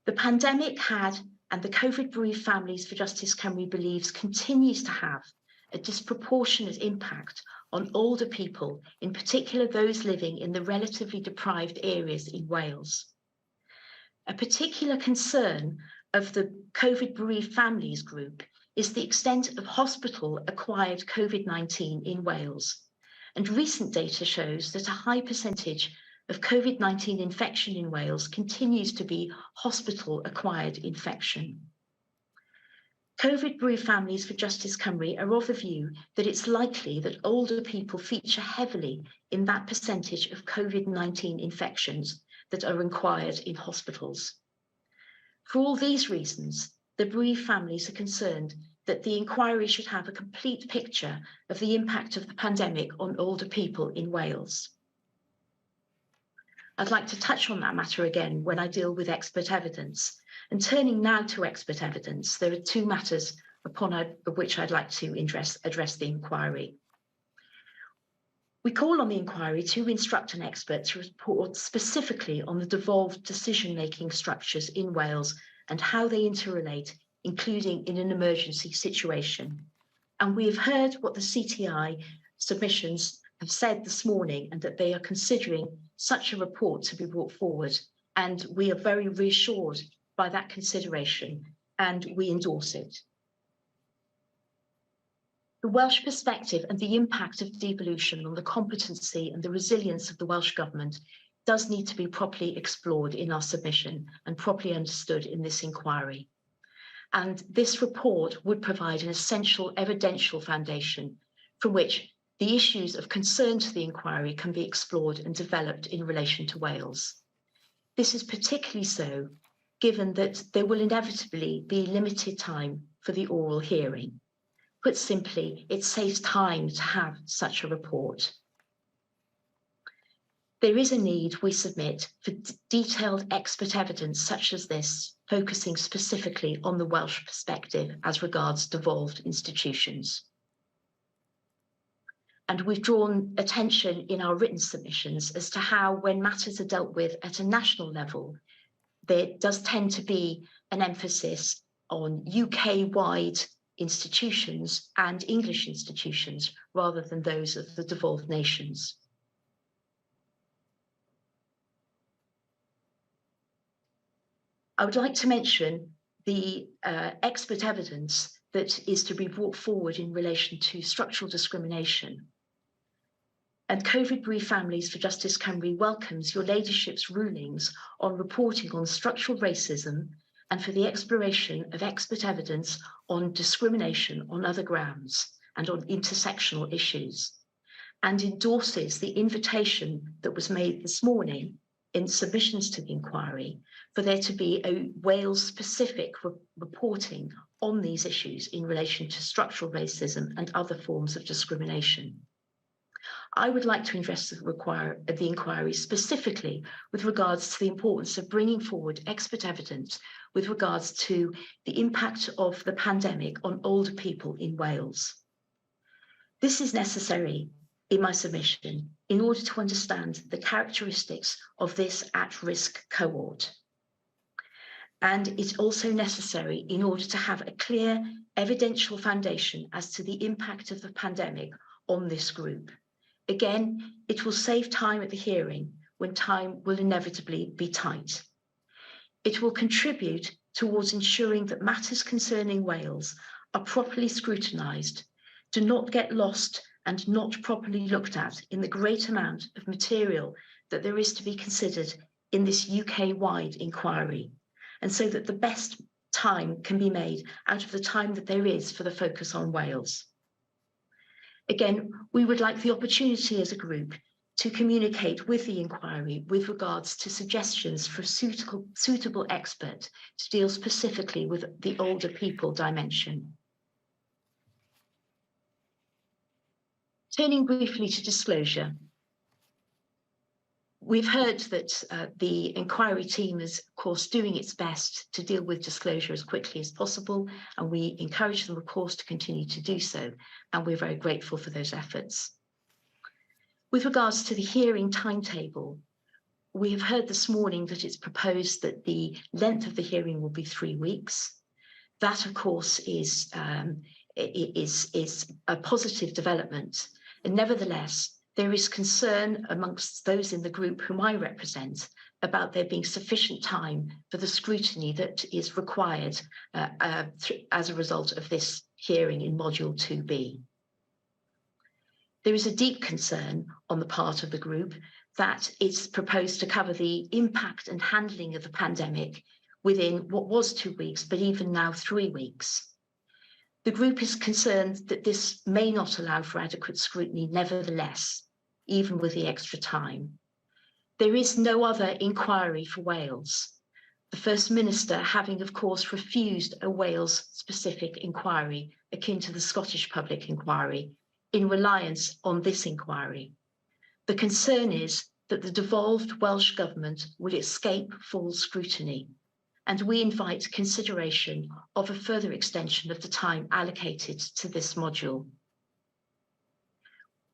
Speaker 3: The pandemic had, and the COVID Bereaved Families for Justice Cymru believes continues to have, a disproportionate impact on older people, in particular those living in the relatively deprived areas in Wales. A particular concern of the COVID Bereaved Families group is the extent of hospital-acquired COVID-19 in Wales. And recent data shows that a high percentage of COVID-19 infection in Wales continues to be hospital-acquired infection. COVID Bereaved Families for Justice Cymru are of the view that it's likely that older people feature heavily in that percentage of COVID-19 infections that are acquired in hospitals. For all these reasons, the bereaved families are concerned that the inquiry should have a complete picture of the impact of the pandemic on older people in Wales. I'd like to touch on that matter again when I deal with expert evidence. And turning now to expert evidence, there are two matters upon which I'd like to address the inquiry. We call on the inquiry to instruct an expert to report specifically on the devolved decision-making structures in Wales and how they interrelate, including in an emergency situation. And we have heard what the CTI submissions have said this morning, and that they are considering such a report to be brought forward. And we are very reassured by that consideration, and we endorse it. The Welsh perspective and the impact of devolution on the competency and the resilience of the Welsh Government does need to be properly explored in our submission and properly understood in this inquiry. And this report would provide an essential evidential foundation from which the issues of concern to the inquiry can be explored and developed in relation to Wales. This is particularly so given that there will inevitably be limited time for the oral hearing. Put simply, it saves time to have such a report. There is a need, we submit, for detailed expert evidence such as this, focusing specifically on the Welsh perspective as regards devolved institutions. And we've drawn attention in our written submissions as to how, when matters are dealt with at a national level, there does tend to be an emphasis on UK-wide institutions and English institutions rather than those of the devolved nations. I would like to mention the expert evidence that is to be brought forward in relation to structural discrimination. And COVID Bereaved Families for Justice Cymru welcomes your ladyship's rulings on reporting on structural racism and for the exploration of expert evidence on discrimination on other grounds and on intersectional issues, and endorses the invitation that was made this morning in submissions to the inquiry for there to be a Wales-specific reporting on these issues in relation to structural racism and other forms of discrimination. I would like to address the inquiry specifically with regards to the importance of bringing forward expert evidence with regards to the impact of the pandemic on older people in Wales. This is necessary in my submission in order to understand the characteristics of this at-risk cohort. And it's also necessary in order to have a clear evidential foundation as to the impact of the pandemic on this group. Again, it will save time at the hearing when time will inevitably be tight. It will contribute towards ensuring that matters concerning Wales are properly scrutinised, do not get lost and not properly looked at in the great amount of material that there is to be considered in this UK-wide inquiry, and so that the best time can be made out of the time that there is for the focus on Wales. Again, we would like the opportunity as a group to communicate with the inquiry with regards to suggestions for a suitable expert to deal specifically with the older people dimension. Turning briefly to disclosure. We've heard that the inquiry team is, of course, doing its best to deal with disclosure as quickly as possible, and we encourage them, of course, to continue to do so, and we're very grateful for those efforts. With regards to the hearing timetable, we have heard this morning that it's proposed that the length of the hearing will be 3 weeks. That, of course, is a positive development, and nevertheless, there is concern amongst those in the group whom I represent about there being sufficient time for the scrutiny that is required as a result of this hearing in Module 2B. There is a deep concern on the part of the group that it's proposed to cover the impact and handling of the pandemic within what was 2 weeks, but even now 3 weeks. The group is concerned that this may not allow for adequate scrutiny nevertheless, even with the extra time. There is no other inquiry for Wales, the First Minister having, of course, refused a Wales-specific inquiry akin to the Scottish Public Inquiry in reliance on this inquiry. The concern is that the devolved Welsh Government will escape full scrutiny, and we invite consideration of a further extension of the time allocated to this module.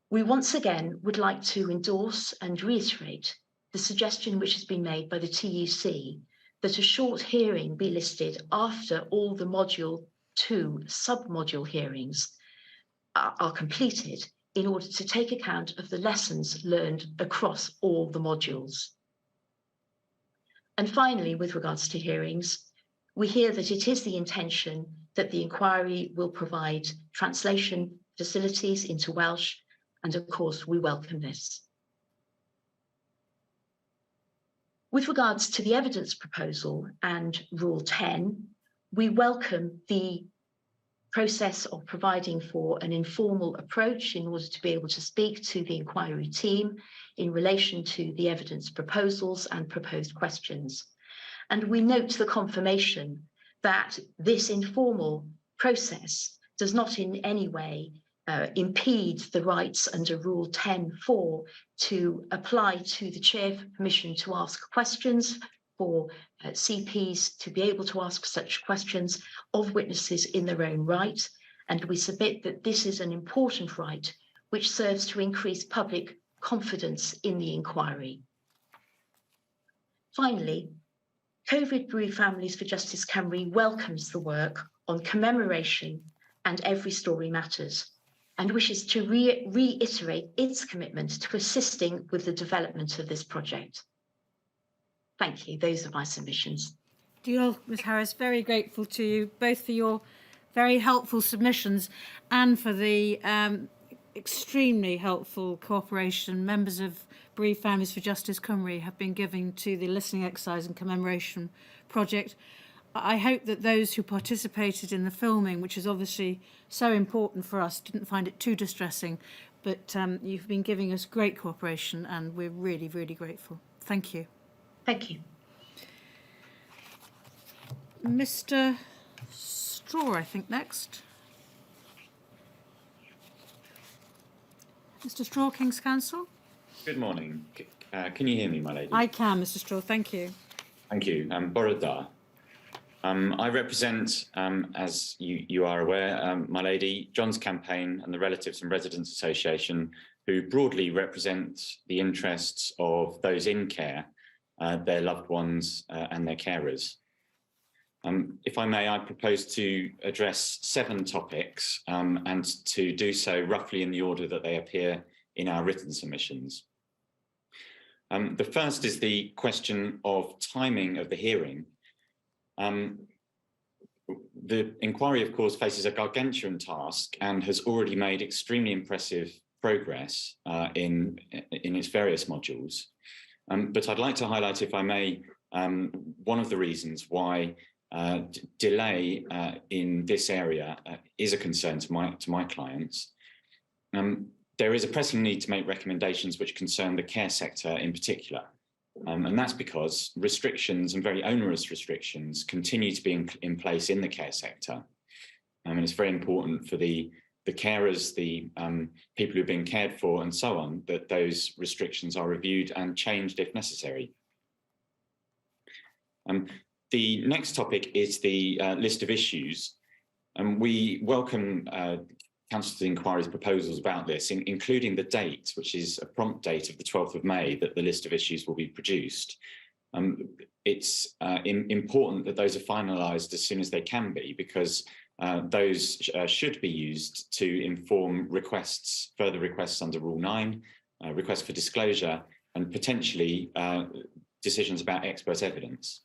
Speaker 3: We once again would like to endorse and reiterate the suggestion which has been made by the TUC that a short hearing be listed after all the Module 2 sub-module hearings are completed in order to take account of the lessons learned across all the modules. And finally, with regards to hearings, we hear that it is the intention that the inquiry will provide translation facilities into Welsh, and of course, we welcome this. With regards to the evidence proposal and Rule 10, we welcome the process of providing for an informal approach in order to be able to speak to the inquiry team in relation to the evidence proposals and proposed questions. And we note the confirmation that this informal process does not in any way impede the rights under Rule 10.4 to apply to the Chair for permission to ask questions, for CPs to be able to ask such questions of witnesses in their own right. And we submit that this is an important right which serves to increase public confidence in the inquiry. Finally, COVID Bereaved Families for Justice Cymru welcomes the work on commemoration and Every Story Matters, and wishes to reiterate its commitment to assisting with the development of this project. Thank you. Those are my submissions.
Speaker 1: Deal, Ms Harris, very grateful to you both for your very helpful submissions and for the extremely helpful cooperation members of Bereaved Families for Justice Cymru have been giving to the listening exercise and commemoration project. I hope that those who participated in the filming, which is obviously so important for us, didn't find it too distressing, but you've been giving us great cooperation and we're really, really grateful. Thank you.
Speaker 3: Thank you.
Speaker 1: Mr. Straw, I think, next. Mr. Straw, King's Counsel.
Speaker 4: Good morning. Can you hear me, my lady?
Speaker 1: I can, Mr. Straw, thank you.
Speaker 4: Thank you. Bore da. I represent, as you are aware, my lady, John's Campaign and the Relatives and Residents Association, who broadly represent the interests of those in care, their loved ones and their carers. If I may, I propose to address 7 topics and to do so roughly in the order that they appear in our written submissions. The first is the question of timing of the hearing. The inquiry, of course, faces a gargantuan task and has already made extremely impressive progress in its various modules. But I'd like to highlight, if I may, one of the reasons why delay in this area is a concern to my clients. There is a pressing need to make recommendations which concern the care sector in particular. And that's because restrictions and very onerous restrictions continue to be in place in the care sector. And it's very important for the carers, the people who are being cared for and so on, that those restrictions are reviewed and changed if necessary. The next topic is the list of issues. And we welcome Council to the Inquiry's proposals about this, including the date, which is a prompt date of the 12th of May, that the list of issues will be produced. It's important that those are finalised as soon as they can be, because those should be used to inform requests, further requests under Rule 9, requests for disclosure, and potentially decisions about expert evidence.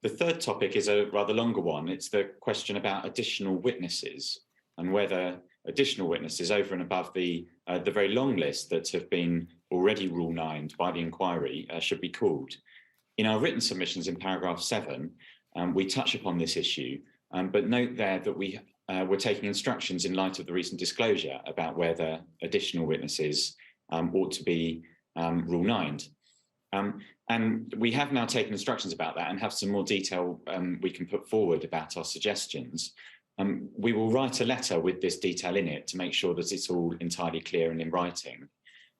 Speaker 4: The third topic is a rather longer one. It's the question about additional witnesses and whether additional witnesses over and above the very long list that have been already Rule 9'd by the inquiry should be called. In our written submissions in paragraph 7, we touch upon this issue, but note there that we're taking instructions in light of the recent disclosure about whether additional witnesses ought to be Rule 9'd. And we have now taken instructions about that and have some more detail we can put forward about our suggestions. We will write a letter with this detail in it to make sure that it's all entirely clear and in writing.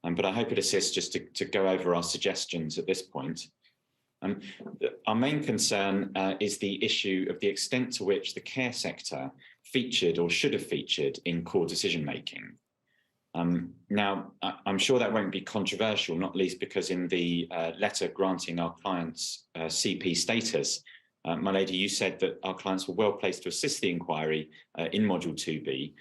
Speaker 4: But I hope it assists just to go over our suggestions at this point. Our main concern is the issue of the extent to which the care sector featured or should have featured in core decision making. Now, I'm sure that won't be controversial, not least because in the letter granting our clients CP status, my lady, you said that our clients were well placed to assist the inquiry in Module 2B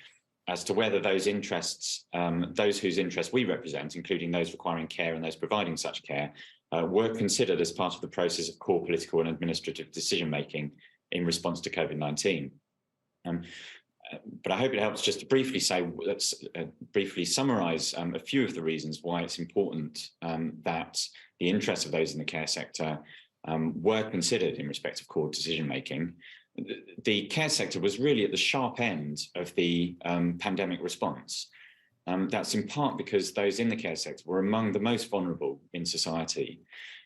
Speaker 4: as to whether those interests, those whose interests we represent, including those requiring care and those providing such care, were considered as part of the process of core political and administrative decision making in response to COVID-19. But I hope it helps just to briefly say, let's briefly summarise a few of the reasons why it's important that the interests of those in the care sector were considered in respect of core decision making. The care sector was really at the sharp end of the pandemic response. That's in part because those in the care sector were among the most vulnerable in society.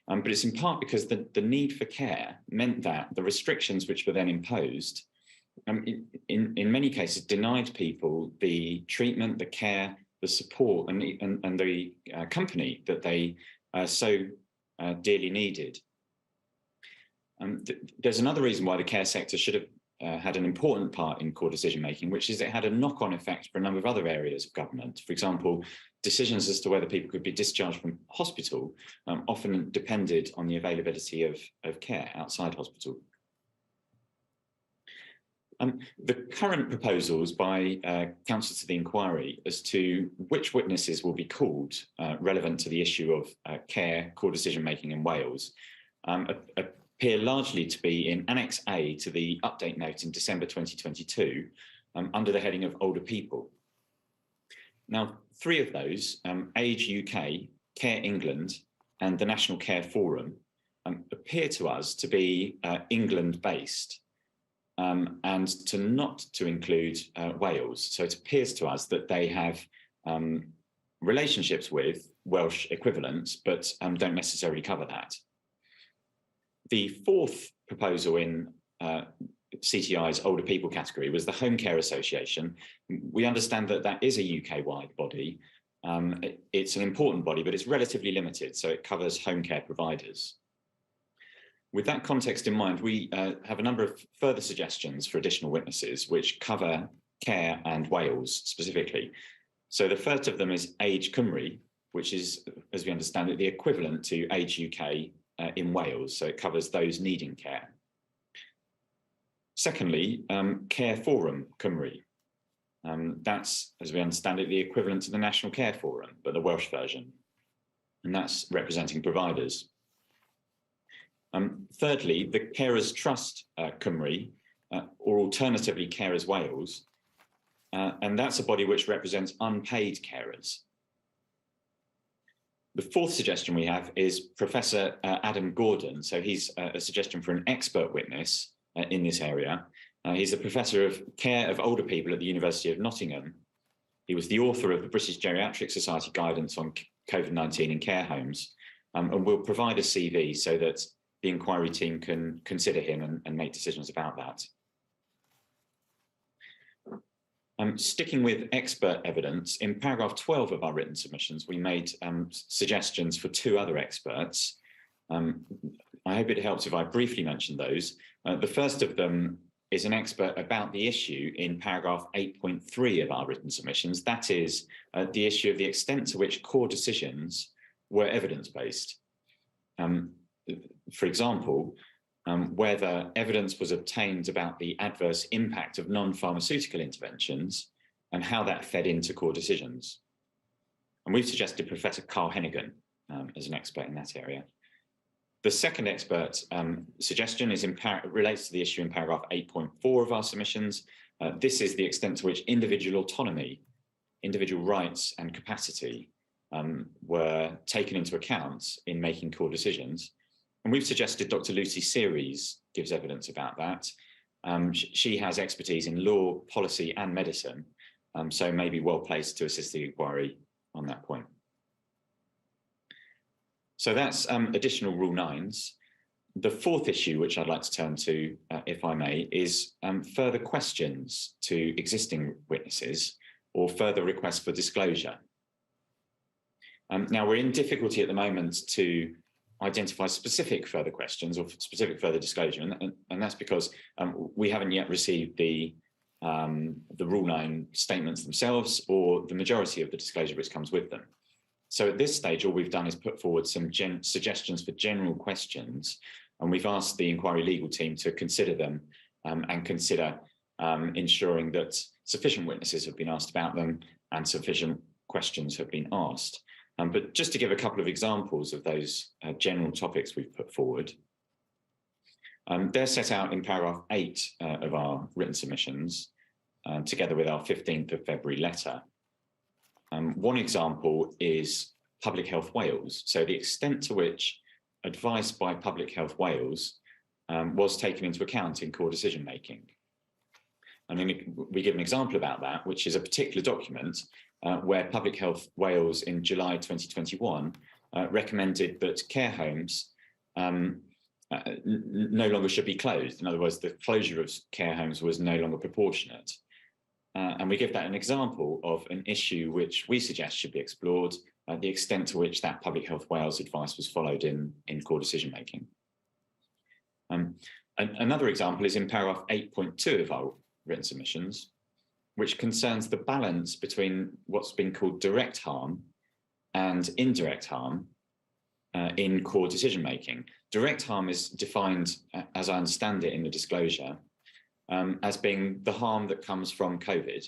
Speaker 4: But it's in part because the need for care meant that the restrictions which were then imposed in many cases denied people the treatment, the care, the support, and the company that they so dearly needed. There's another reason why the care sector should have had an important part in core decision making, which is it had a knock-on effect for a number of other areas of government. For example, decisions as to whether people could be discharged from hospital often depended on the availability of care outside hospital. The current proposals by counsel to the inquiry as to which witnesses will be called relevant to the issue of care, core decision making in Wales appear largely to be in Annex A to the update note in December 2022 under the heading of older people. Now, three of those, Age UK, Care England, and the National Care Forum, appear to us to be England-based and to not to include Wales. So it appears to us that they have relationships with Welsh equivalents, but don't necessarily cover that. The fourth proposal in CTI's older people category was the Home Care Association. We understand that that is a UK-wide body. It's an important body, but it's relatively limited, so it covers home care providers. With that context in mind, we have a number of further suggestions for additional witnesses which cover care and Wales specifically. So the first of them is Age Cymru, which is, as we understand it, the equivalent to Age UK in Wales, so it covers those needing care. Secondly, Care Forum Cymru. That's, as we understand it, the equivalent to the National Care Forum, but the Welsh version, and that's representing providers. Thirdly, the Carers Trust Cymru, or alternatively Carers Wales, and that's a body which represents unpaid carers. The fourth suggestion we have is Professor Adam Gordon. So he's a suggestion for an expert witness in this area. He's a professor of care of older people at the University of Nottingham. He was the author of the British Geriatric Society guidance on COVID-19 in care homes, and will provide a CV so that the inquiry team can consider him and make decisions about that. Sticking with expert evidence, in paragraph 12 of our written submissions, we made suggestions for two other experts. I hope it helps if I briefly mention those. The first of them is an expert about the issue in paragraph 8.3 of our written submissions. That is the issue of the extent to which core decisions were evidence-based. For example, whether evidence was obtained about the adverse impact of non-pharmaceutical interventions and how that fed into core decisions. And we've suggested Professor Carl Hennigan as an expert in that area. The second expert suggestion is relates to the issue in paragraph 8.4 of our submissions. This is the extent to which individual autonomy, individual rights and capacity were taken into account in making core decisions. And we've suggested Dr. Lucy Series gives evidence about that. She has expertise in law, policy and medicine, so may be well placed to assist the inquiry on that point. So that's additional Rule 9s. The fourth issue, which I'd like to turn to, if I may, is further questions to existing witnesses or further requests for disclosure. Now, we're in difficulty at the moment to identify specific further questions or specific further disclosure, and that's because we haven't yet received the Rule 9 statements themselves or the majority of the disclosure which comes with them. So at this stage, all we've done is put forward some suggestions for general questions, and we've asked the inquiry legal team to consider them and consider ensuring that sufficient witnesses have been asked about them and sufficient questions have been asked. But just to give a couple of examples of those general topics we've put forward, they're set out in paragraph 8 of our written submissions, together with our 15th of February letter. One example is Public Health Wales. So the extent to which advice by Public Health Wales was taken into account in core decision making. And then we give an example about that, which is a particular document where Public Health Wales in July 2021 recommended that care homes no longer should be closed. In other words, the closure of care homes was no longer proportionate. And we give that an example of an issue which we suggest should be explored, the extent to which that Public Health Wales advice was followed in core decision making. Another example is in paragraph 8.2 of our written submissions, which concerns the balance between what's been called direct harm and indirect harm in core decision making. Direct harm is defined, as I understand it in the disclosure, as being the harm that comes from COVID,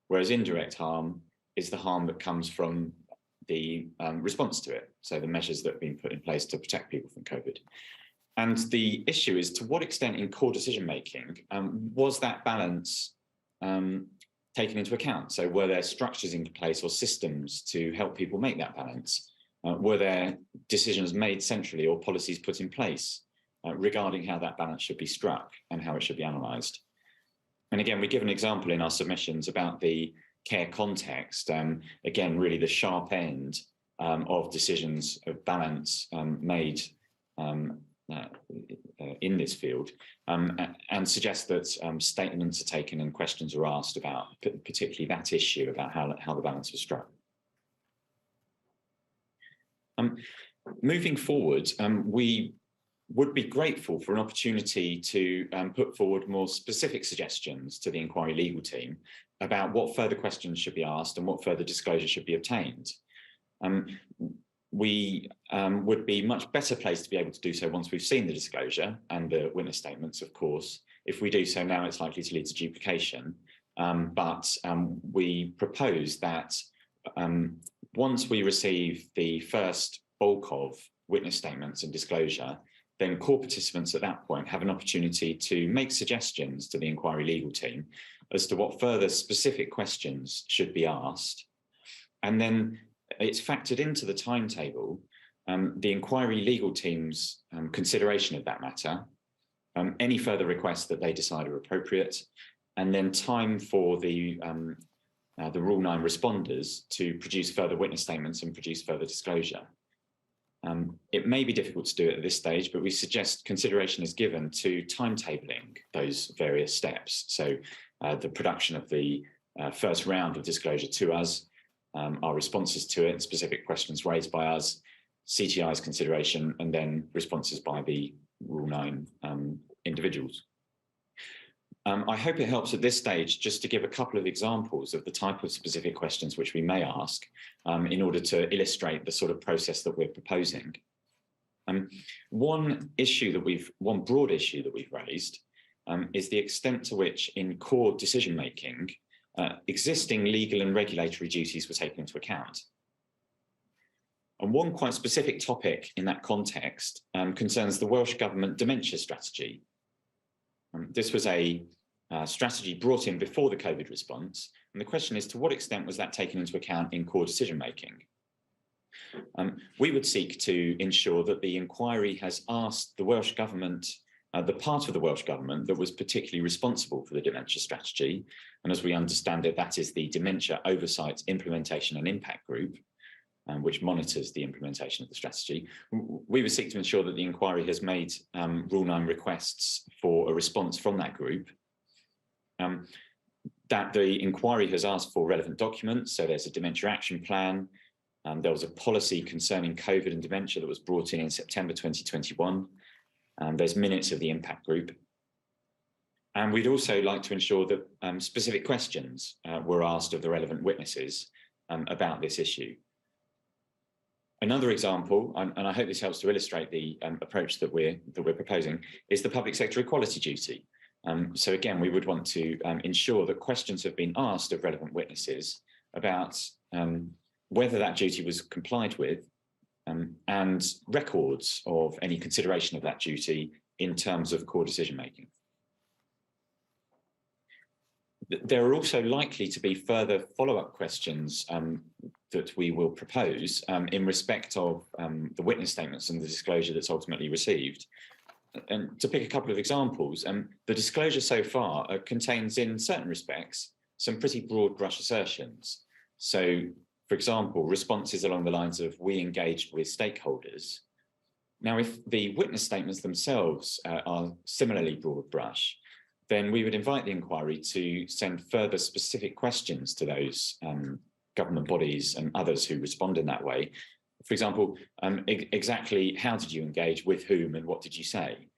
Speaker 4: whereas indirect harm is the harm that comes from the response to it, so the measures that have been put in place to protect people from COVID. And the issue is, to what extent in core decision making was that balance taken into account? So were there structures in place or systems to help people make that balance? Were there decisions made centrally or policies put in place regarding how that balance should be struck and how it should be analysed? And again, we give an example in our submissions about the care context, again, really the sharp end of decisions of balance made in this field, and suggest that statements are taken and questions are asked about particularly that issue about how the balance was struck. Moving forward, we would be grateful for an opportunity to put forward more specific suggestions to the inquiry legal team about what further questions should be asked and what further disclosure should be obtained. We would be much better placed to be able to do so once we've seen the disclosure and the witness statements, of course. If we do so now, it's likely to lead to duplication. But we propose that once we receive the first bulk of witness statements and disclosure, then core participants at that point have an opportunity to make suggestions to the inquiry legal team as to what further specific questions should be asked. And then it's factored into the timetable, the inquiry legal team's consideration of that matter, any further requests that they decide are appropriate, and then time for the Rule 9 responders to produce further witness statements and produce further disclosure. It may be difficult to do it at this stage, but we suggest consideration is given to timetabling those various steps. So the production of the first round of disclosure to us, our responses to it, specific questions raised by us, CTI's consideration, and then responses by the Rule 9 individuals. I hope it helps at this stage just to give a couple of examples of the type of specific questions which we may ask in order to illustrate the sort of process that we're proposing. One broad issue that we've raised is the extent to which in core decision-making, existing legal and regulatory duties were taken into account. And one quite specific topic in that context concerns the Welsh Government dementia strategy. This was a strategy brought in before the COVID response. And the question is, to what extent was that taken into account in core decision-making? We would seek to ensure that the inquiry has asked the Welsh Government, the part of the Welsh Government that was particularly responsible for the dementia strategy, and as we understand it, that is the Dementia Oversight, Implementation and Impact Group, which monitors the implementation of the strategy. We would seek to ensure that the inquiry has made Rule 9 requests for a response from that group, that the inquiry has asked for relevant documents. So there's a dementia action plan. There was a policy concerning COVID and dementia that was brought in September 2021. There's minutes of the impact group. And we'd also like to ensure that specific questions were asked of the relevant witnesses about this issue. Another example, and I hope this helps to illustrate the approach that we're proposing, is the public sector equality duty. So again, we would want to ensure that questions have been asked of relevant witnesses about whether that duty was complied with, and records of any consideration of that duty in terms of core decision making. There are also likely to be further follow-up questions that we will propose in respect of the witness statements and the disclosure that's ultimately received. And to pick a couple of examples, the disclosure so far contains, in certain respects, some pretty broad brush assertions. So, for example, responses along the lines of "we engaged with stakeholders," Now, if the witness statements themselves are similarly broad brush, then we would invite the inquiry to send further specific questions to those government bodies and others who respond in that way. For example, exactly how did you engage, with whom, and what did you say?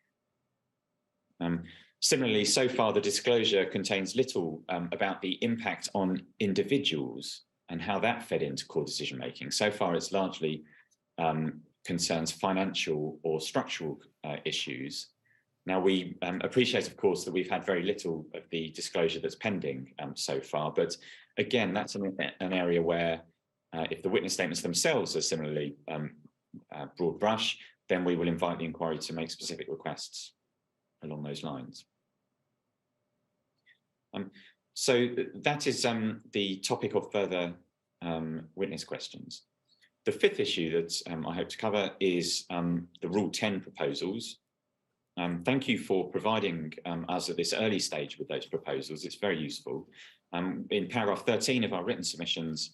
Speaker 4: Similarly, so far the disclosure contains little about the impact on individuals and how that fed into core decision making. So far it's largely concerns financial or structural issues. Now, we appreciate, of course, that we've had very little of the disclosure that's pending so far, but again, that's an area where if the witness statements themselves are similarly broad brush, then we will invite the inquiry to make specific requests along those lines. So that is the topic of further witness questions. The fifth issue that I hope to cover is the Rule 10 proposals. Thank you for providing us at this early stage with those proposals. It's very useful. In paragraph 13 of our written submissions,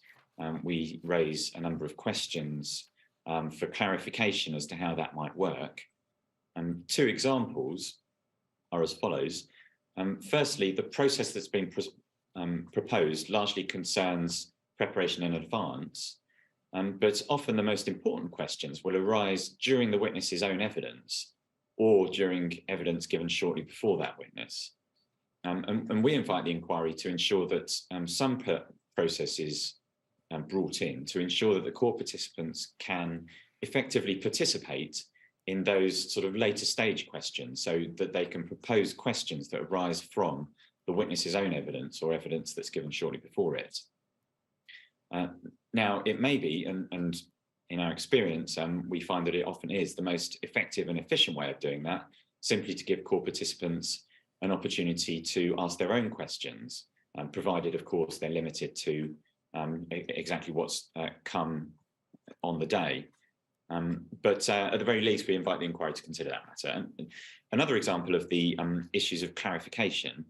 Speaker 4: we raise a number of questions for clarification as to how that might work. Two examples are as follows. Firstly, the process that's been proposed largely concerns preparation in advance, but often the most important questions will arise during the witness's own evidence or during evidence given shortly before that witness. And we invite the inquiry to ensure that some process is brought in to ensure that the core participants can effectively participate in those sort of later stage questions, so that they can propose questions that arise from the witness's own evidence or evidence that's given shortly before it. Now, it may be, and in our experience, we find that it often is the most effective and efficient way of doing that, simply to give core participants an opportunity to ask their own questions, provided, of course, they're limited to exactly what's come on the day. But at the very least, we invite the inquiry to consider that matter. And another example of the issues of clarification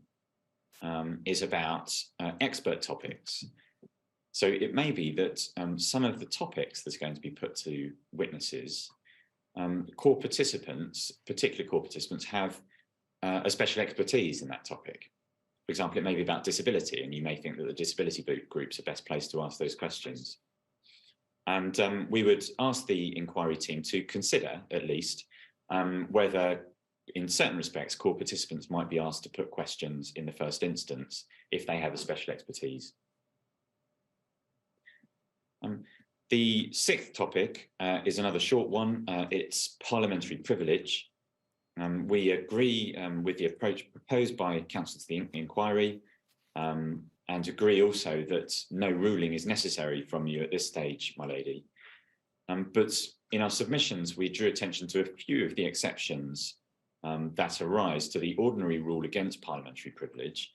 Speaker 4: is about expert topics. So it may be that some of the topics that's going to be put to witnesses, core participants, particular core participants, have a special expertise in that topic. For example, it may be about disability, and you may think that the disability groups are best placed to ask those questions. And we would ask the inquiry team to consider, at least, whether, in certain respects, core participants might be asked to put questions in the first instance if they have a special expertise. The sixth topic is another short one. It's parliamentary privilege. We agree with the approach proposed by counsel to the inquiry, and agree also that no ruling is necessary from you at this stage, my lady. But in our submissions, we drew attention to a few of the exceptions that arise to the ordinary rule against parliamentary privilege.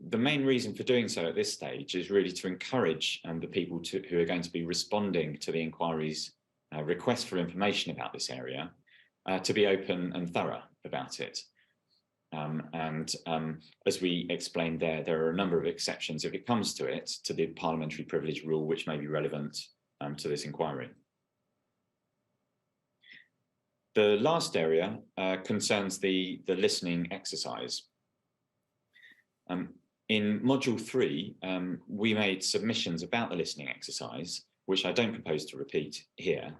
Speaker 4: The main reason for doing so at this stage is really to encourage the people who are going to be responding to the inquiry's request for information about this area to be open and thorough about it. As we explained there are a number of exceptions, if it comes to it, to the parliamentary privilege rule, which may be relevant to this inquiry. The last area concerns the listening exercise. In module 3, we made submissions about the listening exercise, which I don't propose to repeat here,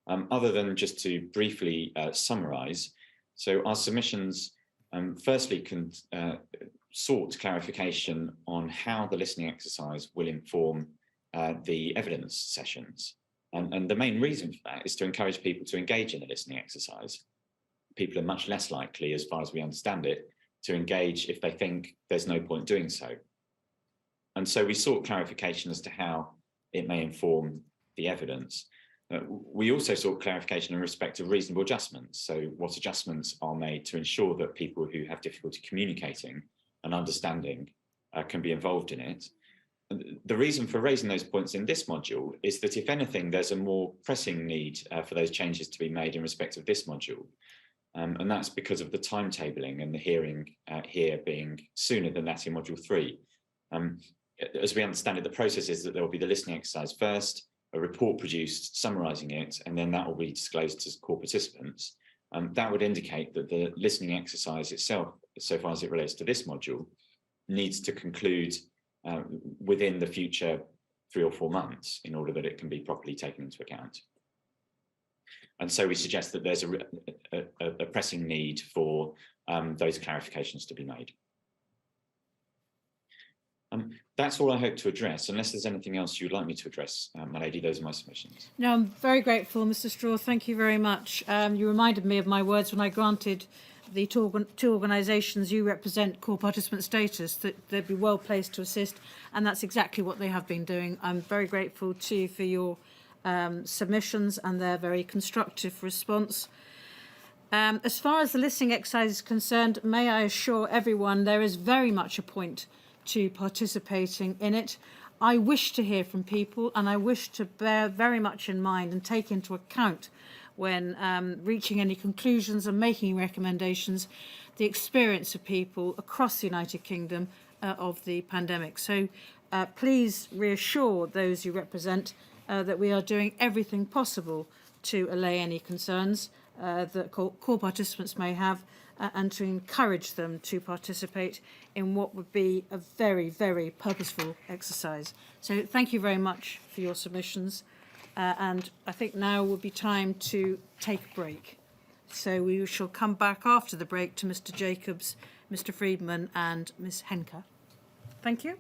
Speaker 4: other than just to briefly summarize. So our submissions firstly sought clarification on how the listening exercise will inform the evidence sessions. And the main reason for that is to encourage people to engage in the listening exercise. People are much less likely, as far as we understand it, to engage if they think there's no point doing so. And so we sought clarification as to how it may inform the evidence. We also sought clarification in respect of reasonable adjustments. So what adjustments are made to ensure that people who have difficulty communicating and understanding can be involved in it. And the reason for raising those points in this module is that, if anything, there's a more pressing need for those changes to be made in respect of this module. And that's because of the timetabling and the hearing here being sooner than that in module 3. As we understand it, the process is that there will be the listening exercise first, a report produced summarising it, and then that will be disclosed to core participants. That would indicate that the listening exercise itself, so far as it relates to this module, needs to conclude within the future 3 or 4 months in order that it can be properly taken into account. And so we suggest that there's a pressing need for those clarifications to be made. That's all I hope to address. Unless there's anything else you'd like me to address, my lady, those are my submissions.
Speaker 1: No, I'm very grateful, Mr. Straw. Thank you very much. You reminded me of my words when I granted the two organisations you represent core participant status, that they'd be well placed to assist, and that's exactly what they have been doing. I'm very grateful to you for your submissions and their very constructive response. As far as the listening exercise is concerned, may I assure everyone there is very much a point to participating in it. I wish to hear from people, and I wish to bear very much in mind and take into account when reaching any conclusions and making recommendations the experience of people across the United Kingdom of the pandemic. So please reassure those you represent that we are doing everything possible to allay any concerns that core participants may have, and to encourage them to participate in what would be a very, very purposeful exercise. So thank you very much for your submissions. And I think now would be time to take a break. So we shall come back after the break to Mr. Jacobs, Mr. Friedman and Ms. Henker. Thank you.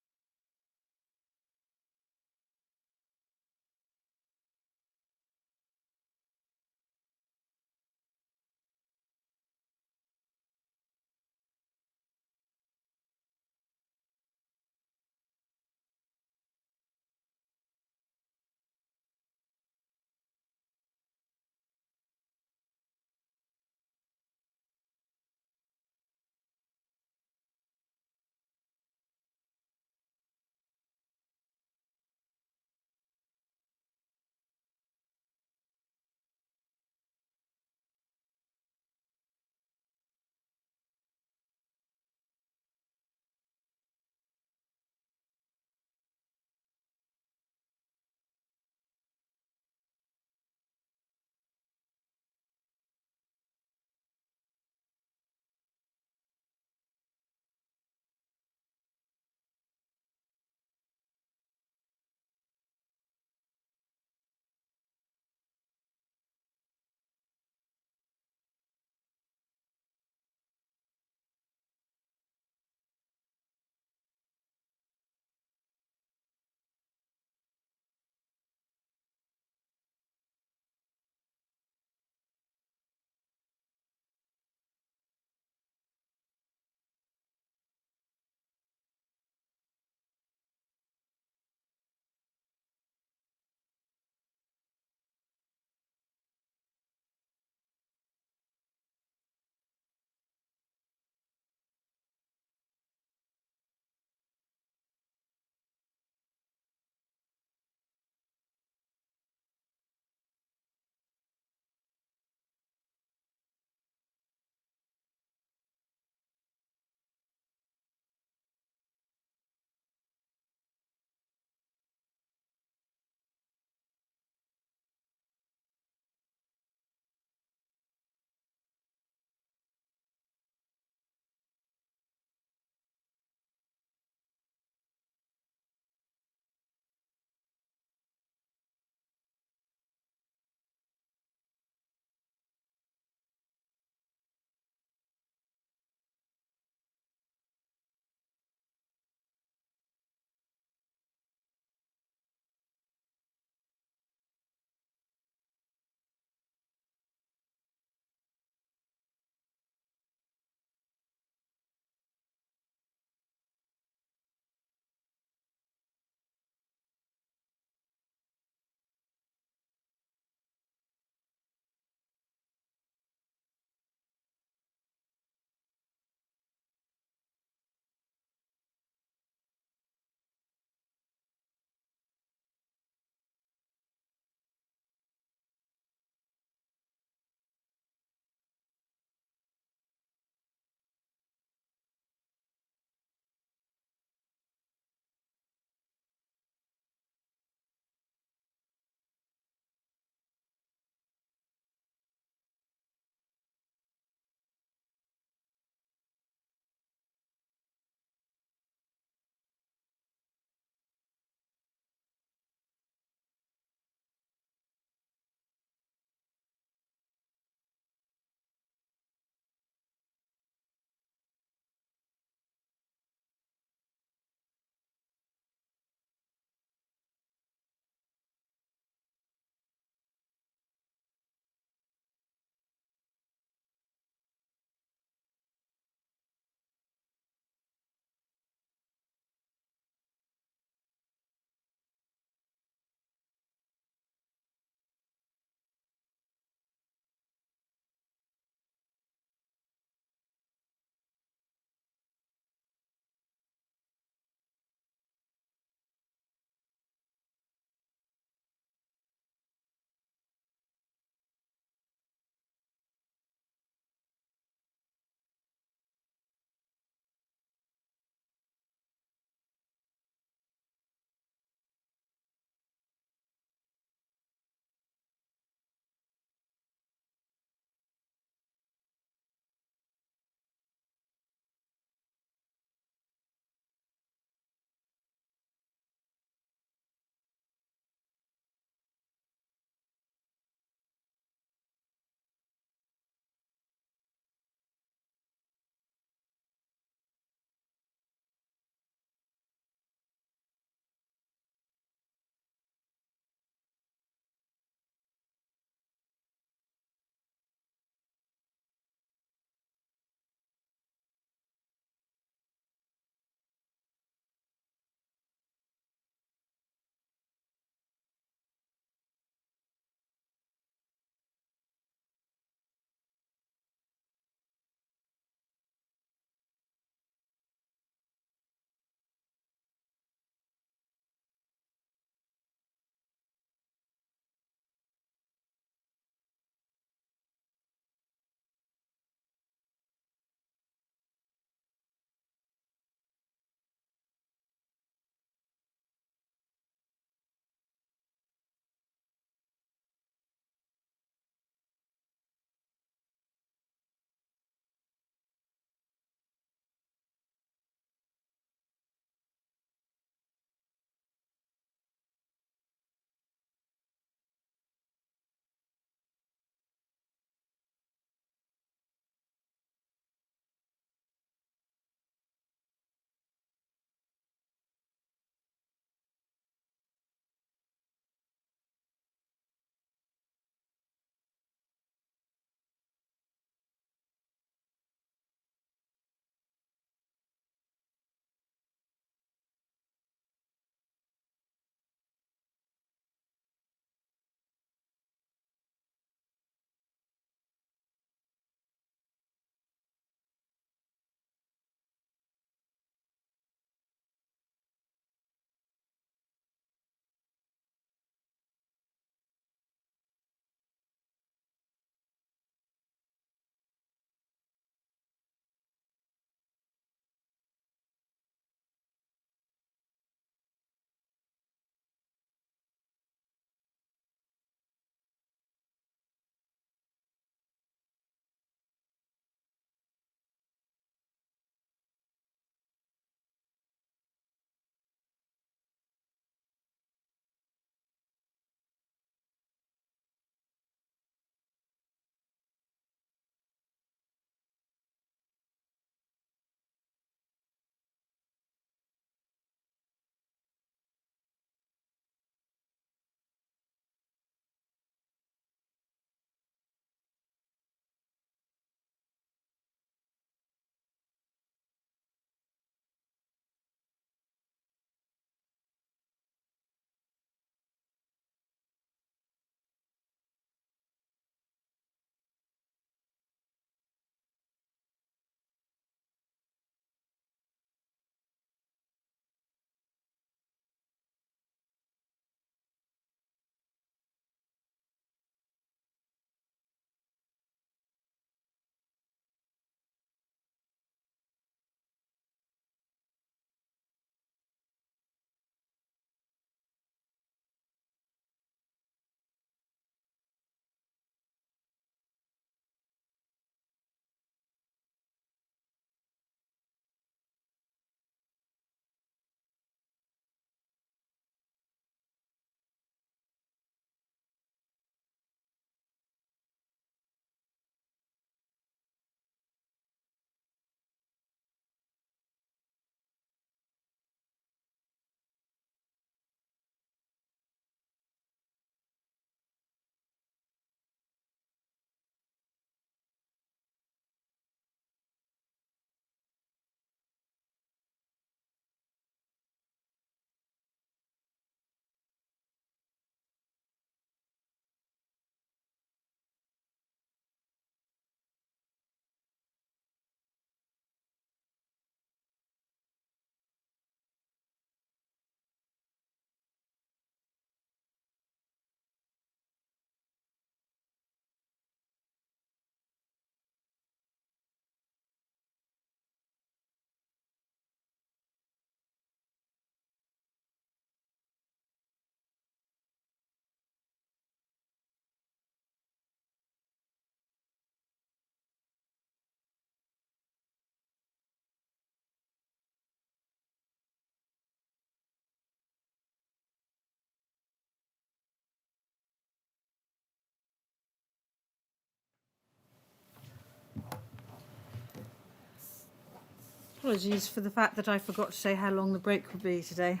Speaker 1: Apologies for the fact that I forgot to say how long the break would be today.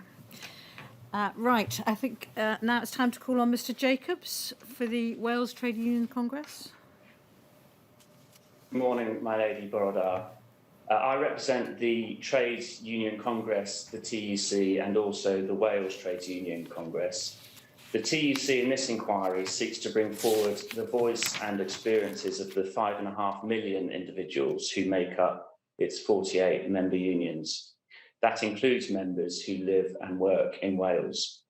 Speaker 1: Right, I think now it's time to call on Mr Jacobs for the Wales Trade Union Congress.
Speaker 5: Good morning, my lady Borodar. I represent the Trades Union Congress, the TUC, and also the Wales Trades Union Congress. The TUC in this inquiry seeks to bring forward the voice and experiences of the 5.5 million individuals who make up its 48 member unions. That includes members who live and work in Wales.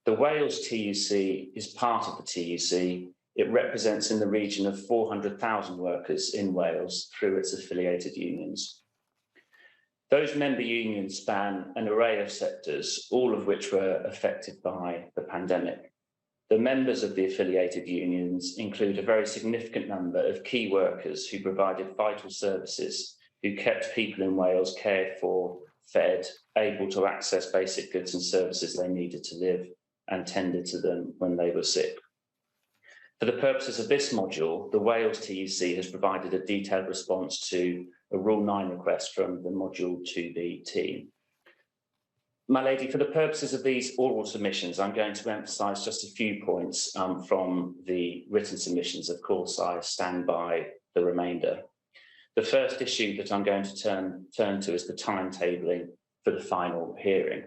Speaker 5: The Wales TUC is part of the TUC. It represents in the region of 400,000 workers in Wales through its affiliated unions. Those member unions span an array of sectors, all of which were affected by the pandemic. The members of the affiliated unions include a very significant number of key workers who provided vital services, who kept people in Wales cared for, fed, able to access basic goods and services they needed to live, and tended to them when they were sick. For the purposes of this module, the Wales TUC has provided a detailed response to a Rule 9 request from the Module 2B team. My lady, for the purposes of these oral submissions, I'm going to emphasise just a few points from the written submissions. Of course, I stand by the remainder. The first issue that I'm going to turn to is the timetabling for the final hearing.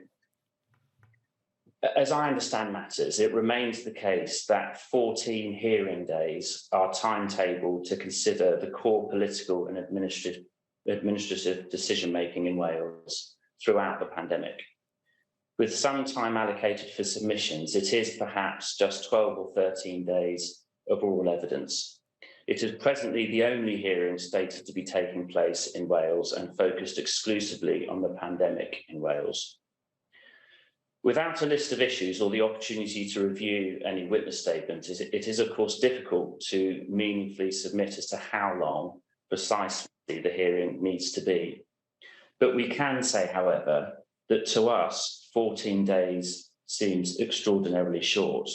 Speaker 5: As I understand matters, it remains the case that 14 hearing days are timetabled to consider the core political and administrative decision-making in Wales throughout the pandemic. With some time allocated for submissions, it is perhaps just 12 or 13 days of oral evidence. It is presently the only hearing stated to be taking place in Wales and focused exclusively on the pandemic in Wales. Without a list of issues or the opportunity to review any witness statements, it is of course difficult to meaningfully submit as to how long precisely the hearing needs to be. But we can say, however, that to us, 14 days seems extraordinarily short.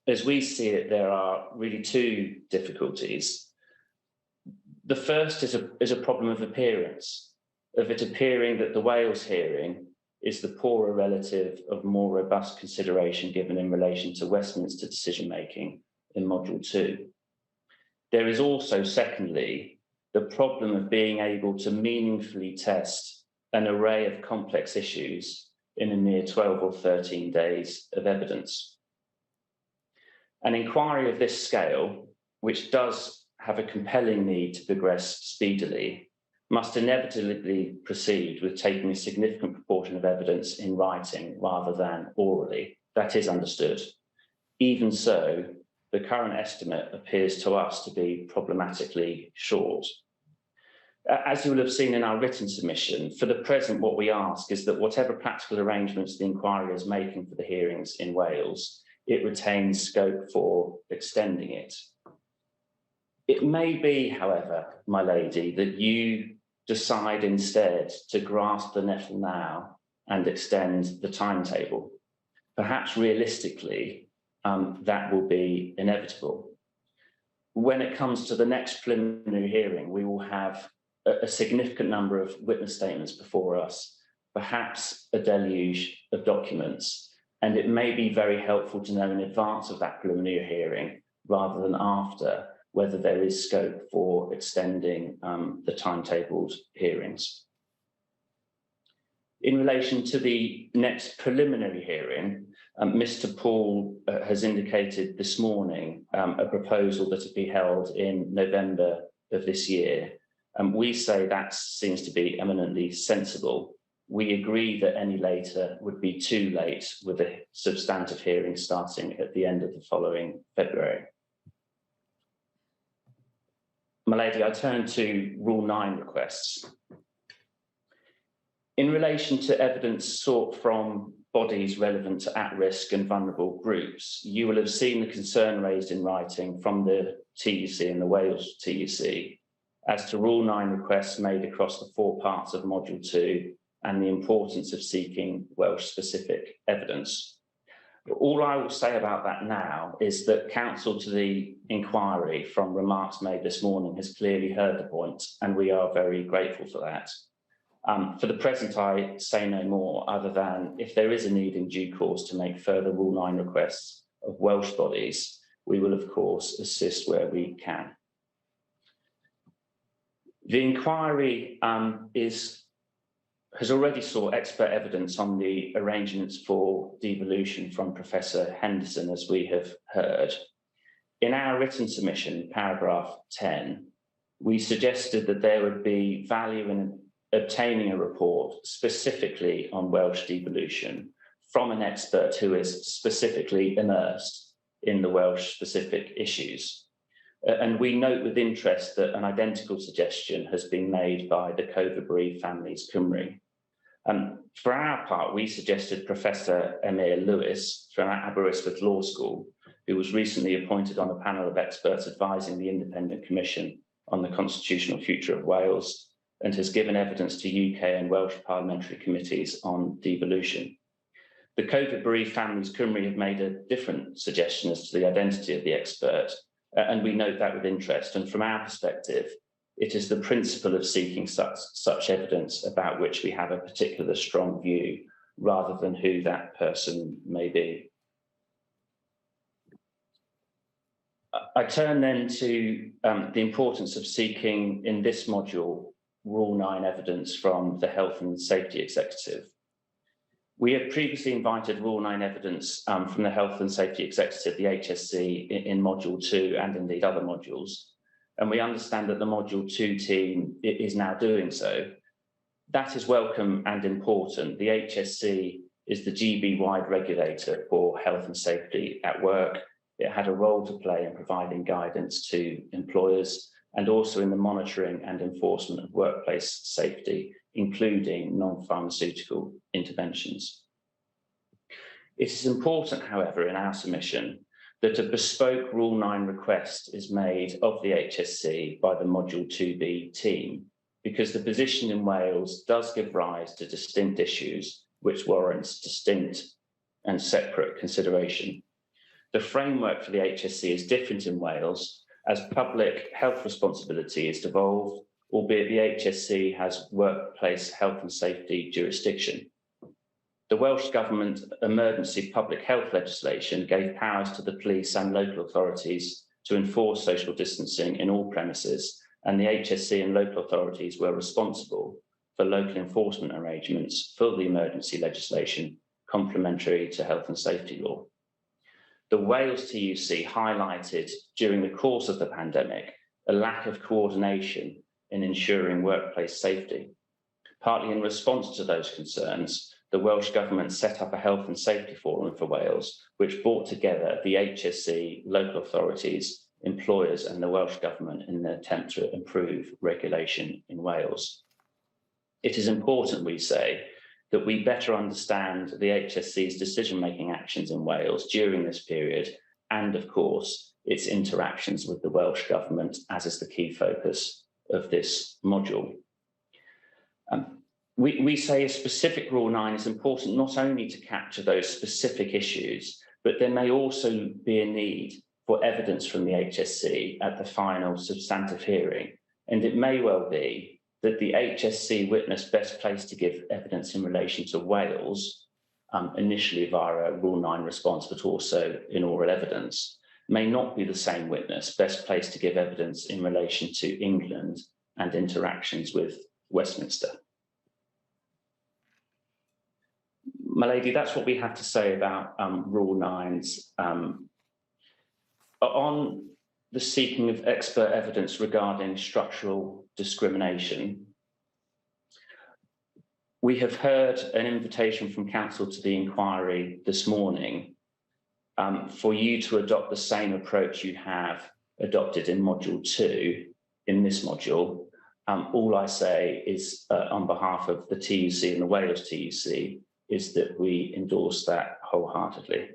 Speaker 5: As we see it, there are really two difficulties. The first is a problem of appearance, of it appearing that the Wales hearing is the poorer relative of more robust consideration given in relation to Westminster decision-making in Module 2. There is also, secondly, the problem of being able to meaningfully test an array of complex issues in a mere 12 or 13 days of evidence. An inquiry of this scale, which does have a compelling need to progress speedily, must inevitably proceed with taking a significant proportion of evidence in writing rather than orally. That is understood. Even so, the current estimate appears to us to be problematically short. As you will have seen in our written submission, for the present, what we ask is that whatever practical arrangements the inquiry is making for the hearings in Wales, it retains scope for extending it. It may be, however, my lady, that you decide instead to grasp the nettle now and extend the timetable. Perhaps realistically, that will be inevitable. When it comes to the next preliminary hearing, we will have a significant number of witness statements before us, perhaps a deluge of documents, and it may be very helpful to know in advance of that preliminary hearing, rather than after, whether there is scope for extending the timetabled hearings. In relation to the next preliminary hearing, Mr. Paul has indicated this morning a proposal that it be held in November of this year. We say that seems to be eminently sensible. We agree that any later would be too late, with a substantive hearing starting at the end of the following February. My lady, I turn to Rule 9 requests. In relation to evidence sought from bodies relevant to at-risk and vulnerable groups, you will have seen the concern raised in writing from the TUC and the Wales TUC as to Rule 9 requests made across the 4 parts of Module 2 and the importance of seeking Welsh-specific evidence. All I will say about that now is that counsel to the inquiry, from remarks made this morning, has clearly heard the point, and we are very grateful for that. For the present, I say no more, other than if there is a need in due course to make further Rule 9 requests of Welsh bodies, we will, of course, assist where we can. The inquiry has already sought expert evidence on the arrangements for devolution from Professor Henderson, as we have heard. In our written submission, paragraph 10, we suggested that there would be value in obtaining a report specifically on Welsh devolution from an expert who is specifically immersed in the Welsh specific issues. And we note with interest that an identical suggestion has been made by the COVID-bereaved Families Cymru. For our part, we suggested Professor Emyr Lewis from Aberystwyth Law School, who was recently appointed on a panel of experts advising the Independent Commission on the Constitutional Future of Wales, and has given evidence to UK and Welsh parliamentary committees on devolution. The COVID-bereaved Families Cymru have made a different suggestion as to the identity of the expert, and we note that with interest. And from our perspective, it is the principle of seeking such evidence about which we have a particular strong view, rather than who that person may be. I turn then to the importance of seeking in this module Rule 9 evidence from the Health and Safety Executive. We have previously invited Rule 9 evidence from the Health and Safety Executive, the HSC, in Module 2 and indeed other modules. And we understand that the Module 2 team is now doing so. That is welcome and important. The HSC is the GB-wide regulator for health and safety at work. It had a role to play in providing guidance to employers and also in the monitoring and enforcement of workplace safety, including non-pharmaceutical interventions. It is important, however, in our submission that a bespoke Rule 9 request is made of the HSC by the Module 2B team, because the position in Wales does give rise to distinct issues which warrants distinct and separate consideration. The framework for the HSC is different in Wales as public health responsibility is devolved, albeit the HSC has workplace health and safety jurisdiction. The Welsh Government emergency public health legislation gave powers to the police and local authorities to enforce social distancing in all premises, and the HSC and local authorities were responsible for local enforcement arrangements for the emergency legislation complementary to health and safety law. The Wales TUC highlighted during the course of the pandemic a lack of coordination in ensuring workplace safety. Partly in response to those concerns, the Welsh Government set up a health and safety forum for Wales, which brought together the HSC, local authorities, employers and the Welsh Government in an attempt to improve regulation in Wales. It is important, we say, that we better understand the HSC's decision-making actions in Wales during this period, and of course, its interactions with the Welsh Government, as is the key focus of this module. We say a specific Rule 9 is important not only to capture those specific issues, but there may also be a need for evidence from the HSC at the final substantive hearing, and it may well be that the HSC witness best placed to give evidence in relation to Wales, initially via a Rule 9 response, but also in oral evidence, may not be the same witness best placed to give evidence in relation to England and interactions with Westminster. My lady, that's what we have to say about Rule 9's. On the seeking of expert evidence regarding structural discrimination, we have heard an invitation from Council to the inquiry this morning for you to adopt the same approach you have adopted in Module 2 in this module. All I say is on behalf of the TUC and the Wales TUC is that we endorse that wholeheartedly.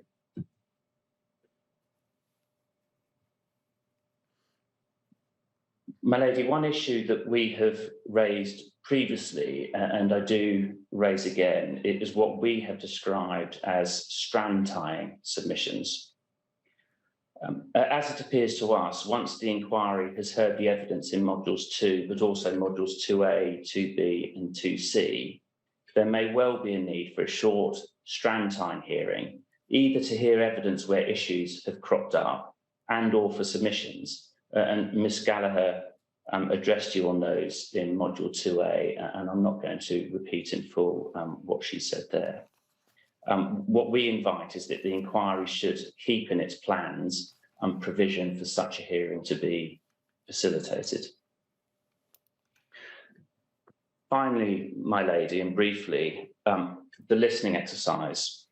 Speaker 5: My lady, one issue that we have raised previously, and I do raise again, it is what we have described as strand tying submissions. As it appears to us, once the inquiry has heard the evidence in modules 2, but also modules 2A, 2B and 2C, there may well be a need for a short strand time hearing, either to hear evidence where issues have cropped up and or for submissions. And Ms Gallagher addressed you on those in module 2A, and I'm not going to repeat in full what she said there. What we invite is that the inquiry should keep in its plans provision for such a hearing to be facilitated. Finally, my lady, and briefly, the listening exercise.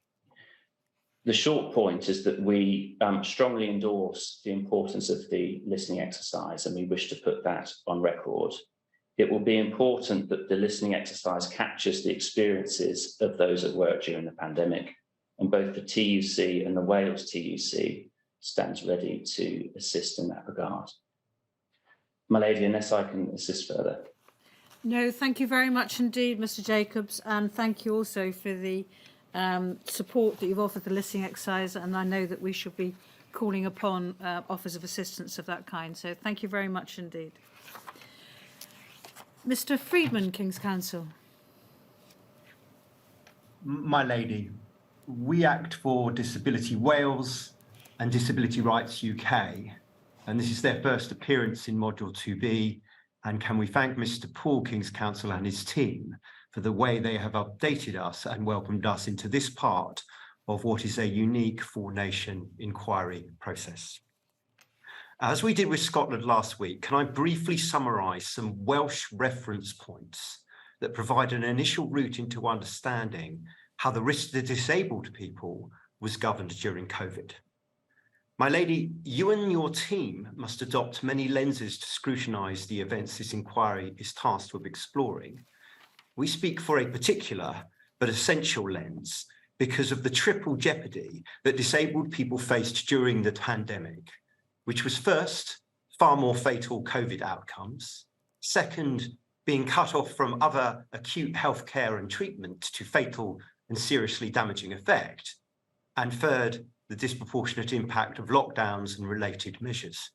Speaker 5: The short point is that we strongly endorse the importance of the listening exercise, and we wish to put that on record. It will be important that the listening exercise captures the experiences of those at work during the pandemic, and both the TUC and the Wales TUC stands ready to assist in that regard. My lady, unless I can assist further.
Speaker 1: No, thank you very much indeed, Mr. Jacobs, and thank you also for the support that you've offered the listening exercise, and I know that we should be calling upon offers of assistance of that kind, so thank you very much indeed. Mr. Freedman, King's Counsel.
Speaker 6: My lady, we act for Disability Wales and Disability Rights UK, and this is their first appearance in Module 2B, and can we thank Mr. Paul, King's Counsel, and his team for the way they have updated us and welcomed us into this part of what is a unique four-nation inquiry process. As we did with Scotland last week, can I briefly summarise some Welsh reference points that provide an initial route into understanding how the risk to disabled people was governed during COVID? My lady, you and your team must adopt many lenses to scrutinise the events this inquiry is tasked with exploring. We speak for a particular but essential lens because of the triple jeopardy that disabled people faced during the pandemic, which was first, far more fatal COVID outcomes, second, being cut off from other acute healthcare and treatment to fatal and seriously damaging effect, and third, the disproportionate impact of lockdowns and related measures.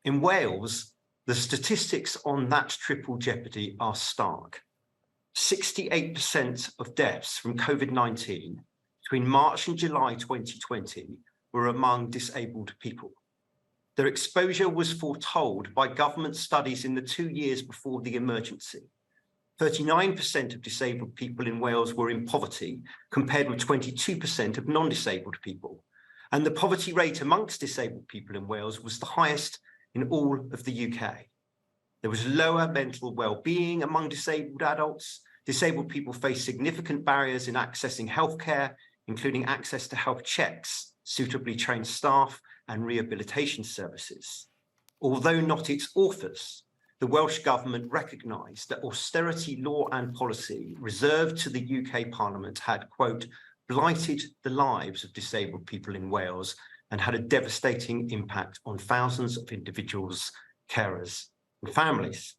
Speaker 6: In Wales, the statistics on that triple jeopardy are stark. 68% of deaths from COVID-19 between March and July 2020 were among disabled people. Their exposure was foretold by government studies in the 2 years before the emergency. 39% of disabled people in Wales were in poverty, compared with 22% of non-disabled people. And the poverty rate amongst disabled people in Wales was the highest in all of the UK. There was lower mental well-being among disabled adults. Disabled people face significant barriers in accessing healthcare, including access to health checks, suitably trained staff, and rehabilitation services. Although not its authors, the Welsh Government recognised that austerity law and policy reserved to the UK Parliament had, quote, blighted the lives of disabled people in Wales and had a devastating impact on thousands of individuals, carers, and families.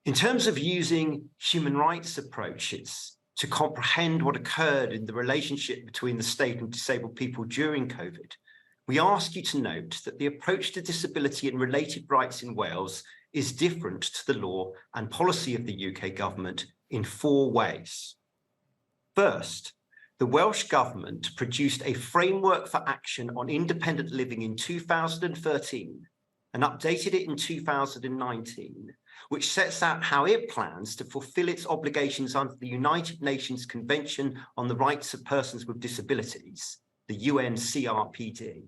Speaker 6: In terms of using human rights approaches to comprehend what occurred in the relationship between the state and disabled people during COVID, we ask you to note that the approach to disability and related rights in Wales is different to the law and policy of the UK government in 4 ways. First, the Welsh Government produced a framework for action on independent living in 2013 and updated it in 2019, which sets out how it plans to fulfil its obligations under the United Nations Convention on the Rights of Persons with Disabilities, the UNCRPD.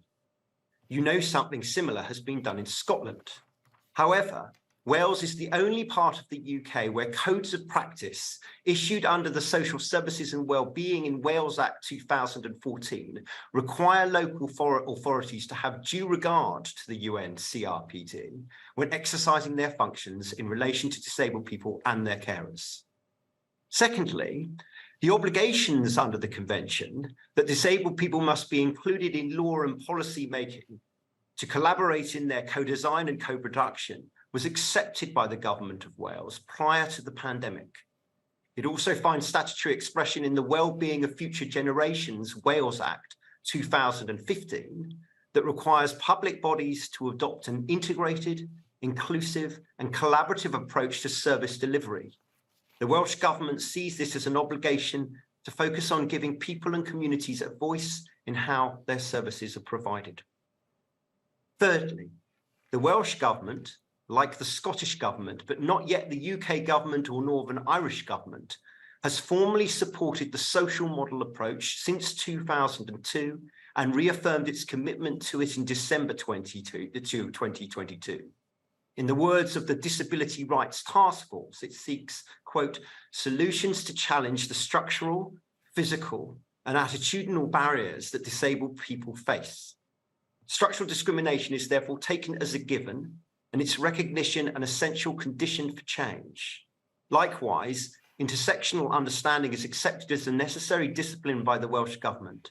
Speaker 6: You know something similar has been done in Scotland. However, Wales is the only part of the UK where codes of practice issued under the Social Services and Wellbeing in Wales Act 2014 require local authorities to have due regard to the UNCRPD when exercising their functions in relation to disabled people and their carers. Secondly, the obligations under the convention that disabled people must be included in law and policy making to collaborate in their co-design and co-production was accepted by the Government of Wales prior to the pandemic. It also finds statutory expression in the Wellbeing of Future Generations Wales Act 2015 that requires public bodies to adopt an integrated, inclusive and collaborative approach to service delivery. The Welsh Government sees this as an obligation to focus on giving people and communities a voice in how their services are provided. Thirdly, the Welsh Government, like the Scottish Government, but not yet the UK Government or Northern Irish Government, has formally supported the social model approach since 2002 and reaffirmed its commitment to it in December 2022. In the words of the Disability Rights Task Force, it seeks, quote, solutions to challenge the structural, physical, and attitudinal barriers that disabled people face. Structural discrimination is therefore taken as a given, and its recognition an essential condition for change. Likewise, intersectional understanding is accepted as a necessary discipline by the Welsh Government,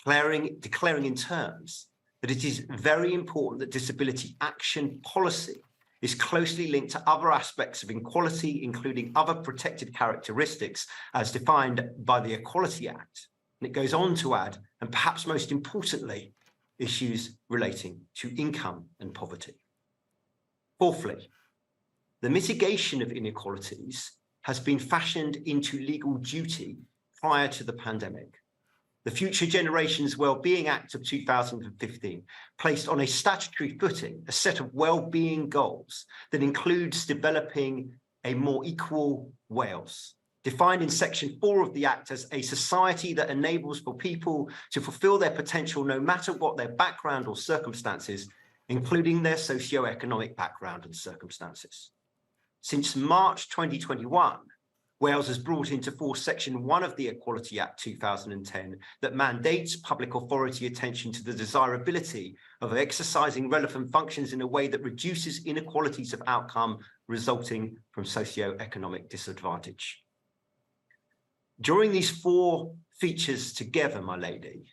Speaker 6: declaring in terms that it is very important that disability action policy is closely linked to other aspects of equality, including other protected characteristics as defined by the Equality Act. And it goes on to add, and perhaps most importantly, issues relating to income and poverty. Fourthly, the mitigation of inequalities has been fashioned into legal duty prior to the pandemic. The Future Generations Wellbeing Act of 2015 placed on a statutory footing a set of wellbeing goals that includes developing a more equal Wales, defined in Section 4 of the Act as a society that enables for people to fulfil their potential no matter what their background or circumstances, including their socio-economic background and circumstances. Since March 2021, Wales has brought into force Section 1 of the Equality Act 2010 that mandates public authority attention to the desirability of exercising relevant functions in a way that reduces inequalities of outcome resulting from socio-economic disadvantage. During these four features together, my lady,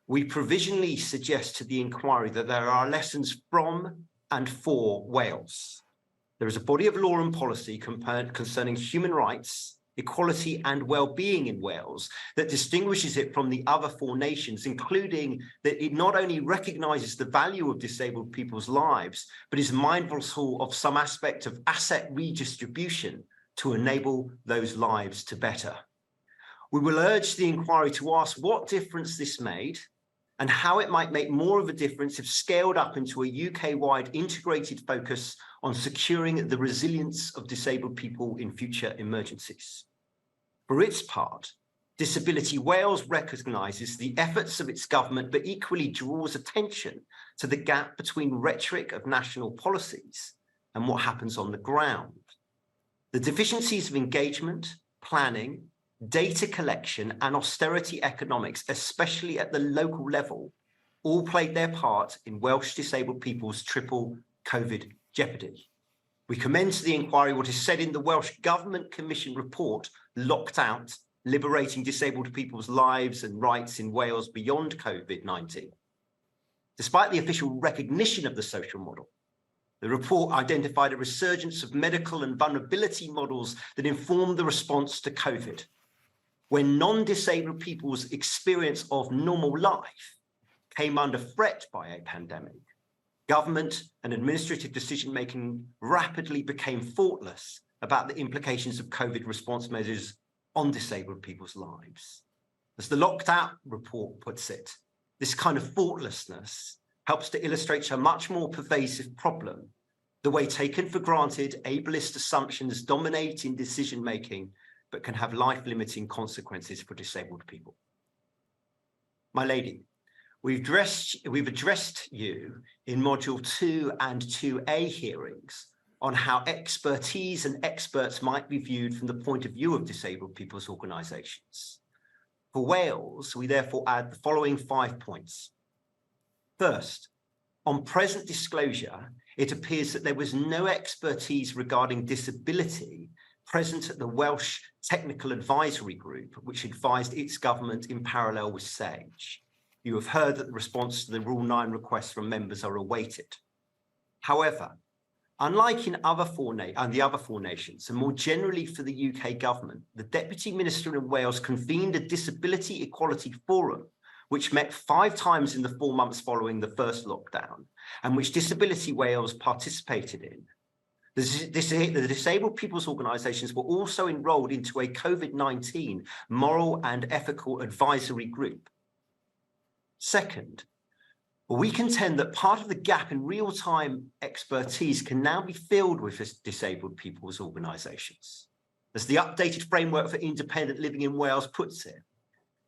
Speaker 6: we provisionally suggest to the inquiry that there are lessons from and for Wales. There is a body of law and policy concerning human rights, equality and well-being in Wales that distinguishes it from the other four nations, including that it not only recognises the value of disabled people's lives, but is mindful of some aspect of asset redistribution to enable those lives to better. We will urge the inquiry to ask what difference this made and how it might make more of a difference if scaled up into a UK-wide integrated focus on securing the resilience of disabled people in future emergencies. For its part, Disability Wales recognises the efforts of its government, but equally draws attention to the gap between rhetoric of national policies and what happens on the ground. The deficiencies of engagement, planning, data collection and austerity economics, especially at the local level, all played their part in Welsh disabled people's triple COVID jeopardy. We commend to the inquiry what is said in the Welsh Government Commission report, Locked Out, Liberating Disabled People's Lives and Rights in Wales Beyond COVID-19. Despite the official recognition of the social model, the report identified a resurgence of medical and vulnerability models that informed the response to COVID. When non-disabled people's experience of normal life came under threat by a pandemic, government and administrative decision-making rapidly became thoughtless about the implications of COVID response measures on disabled people's lives. As the Locked Out report puts it, this kind of thoughtlessness helps to illustrate a much more pervasive problem, the way taken for granted ableist assumptions dominate in decision-making but can have life-limiting consequences for disabled people. My lady, we've addressed you in Module 2 and 2A hearings on how expertise and experts might be viewed from the point of view of disabled people's organisations. For Wales, we therefore add the following 5 points. First, on present disclosure, it appears that there was no expertise regarding disability present at the Welsh Technical Advisory Group, which advised its government in parallel with SAGE. You have heard that the response to the Rule 9 requests from members are awaited. However, unlike in the other four nations, and more generally for the UK government, the Deputy Minister in Wales convened a Disability Equality Forum which met 5 times in the 4 months following the first lockdown, and which Disability Wales participated in. The disabled people's organisations were also enrolled into a COVID-19 moral and ethical advisory group. Second, we contend that part of the gap in real-time expertise can now be filled with disabled people's organisations. As the updated framework for independent living in Wales puts it,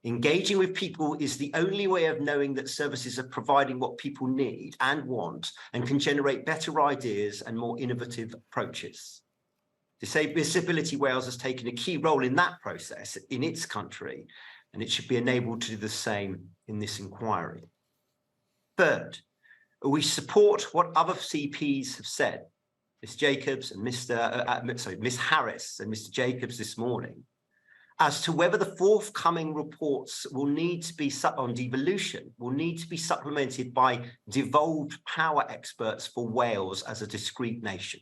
Speaker 6: engaging with people is the only way of knowing that services are providing what people need and want and can generate better ideas and more innovative approaches. Disability Wales has taken a key role in that process in its country, and it should be enabled to do the same in this inquiry. Third, we support what other CPs have said, Ms. Jacobs and Ms. Harris and Mr. Jacobs this morning, as to whether the forthcoming reports will need to be on devolution, will need to be supplemented by devolved power experts for Wales as a discrete nation.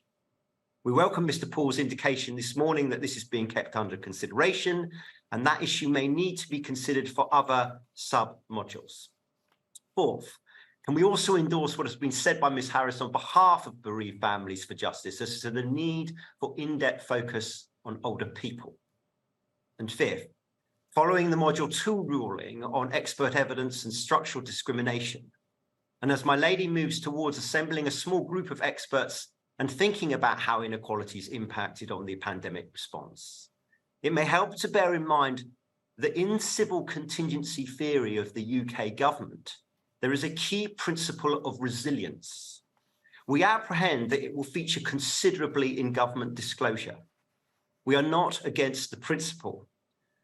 Speaker 6: We welcome Mr. Paul's indication this morning that this is being kept under consideration, and that issue may need to be considered for other sub-modules. Fourth, can we also endorse what has been said by Ms. Harris on behalf of Bereaved Families for Justice as to the need for in-depth focus on older people? And fifth, following the Module 2 ruling on expert evidence and structural discrimination, and as my lady moves towards assembling a small group of experts and thinking about how inequalities impacted on the pandemic response, it may help to bear in mind that in civil contingency theory of the UK government, there is a key principle of resilience. We apprehend that it will feature considerably in government disclosure. We are not against the principle.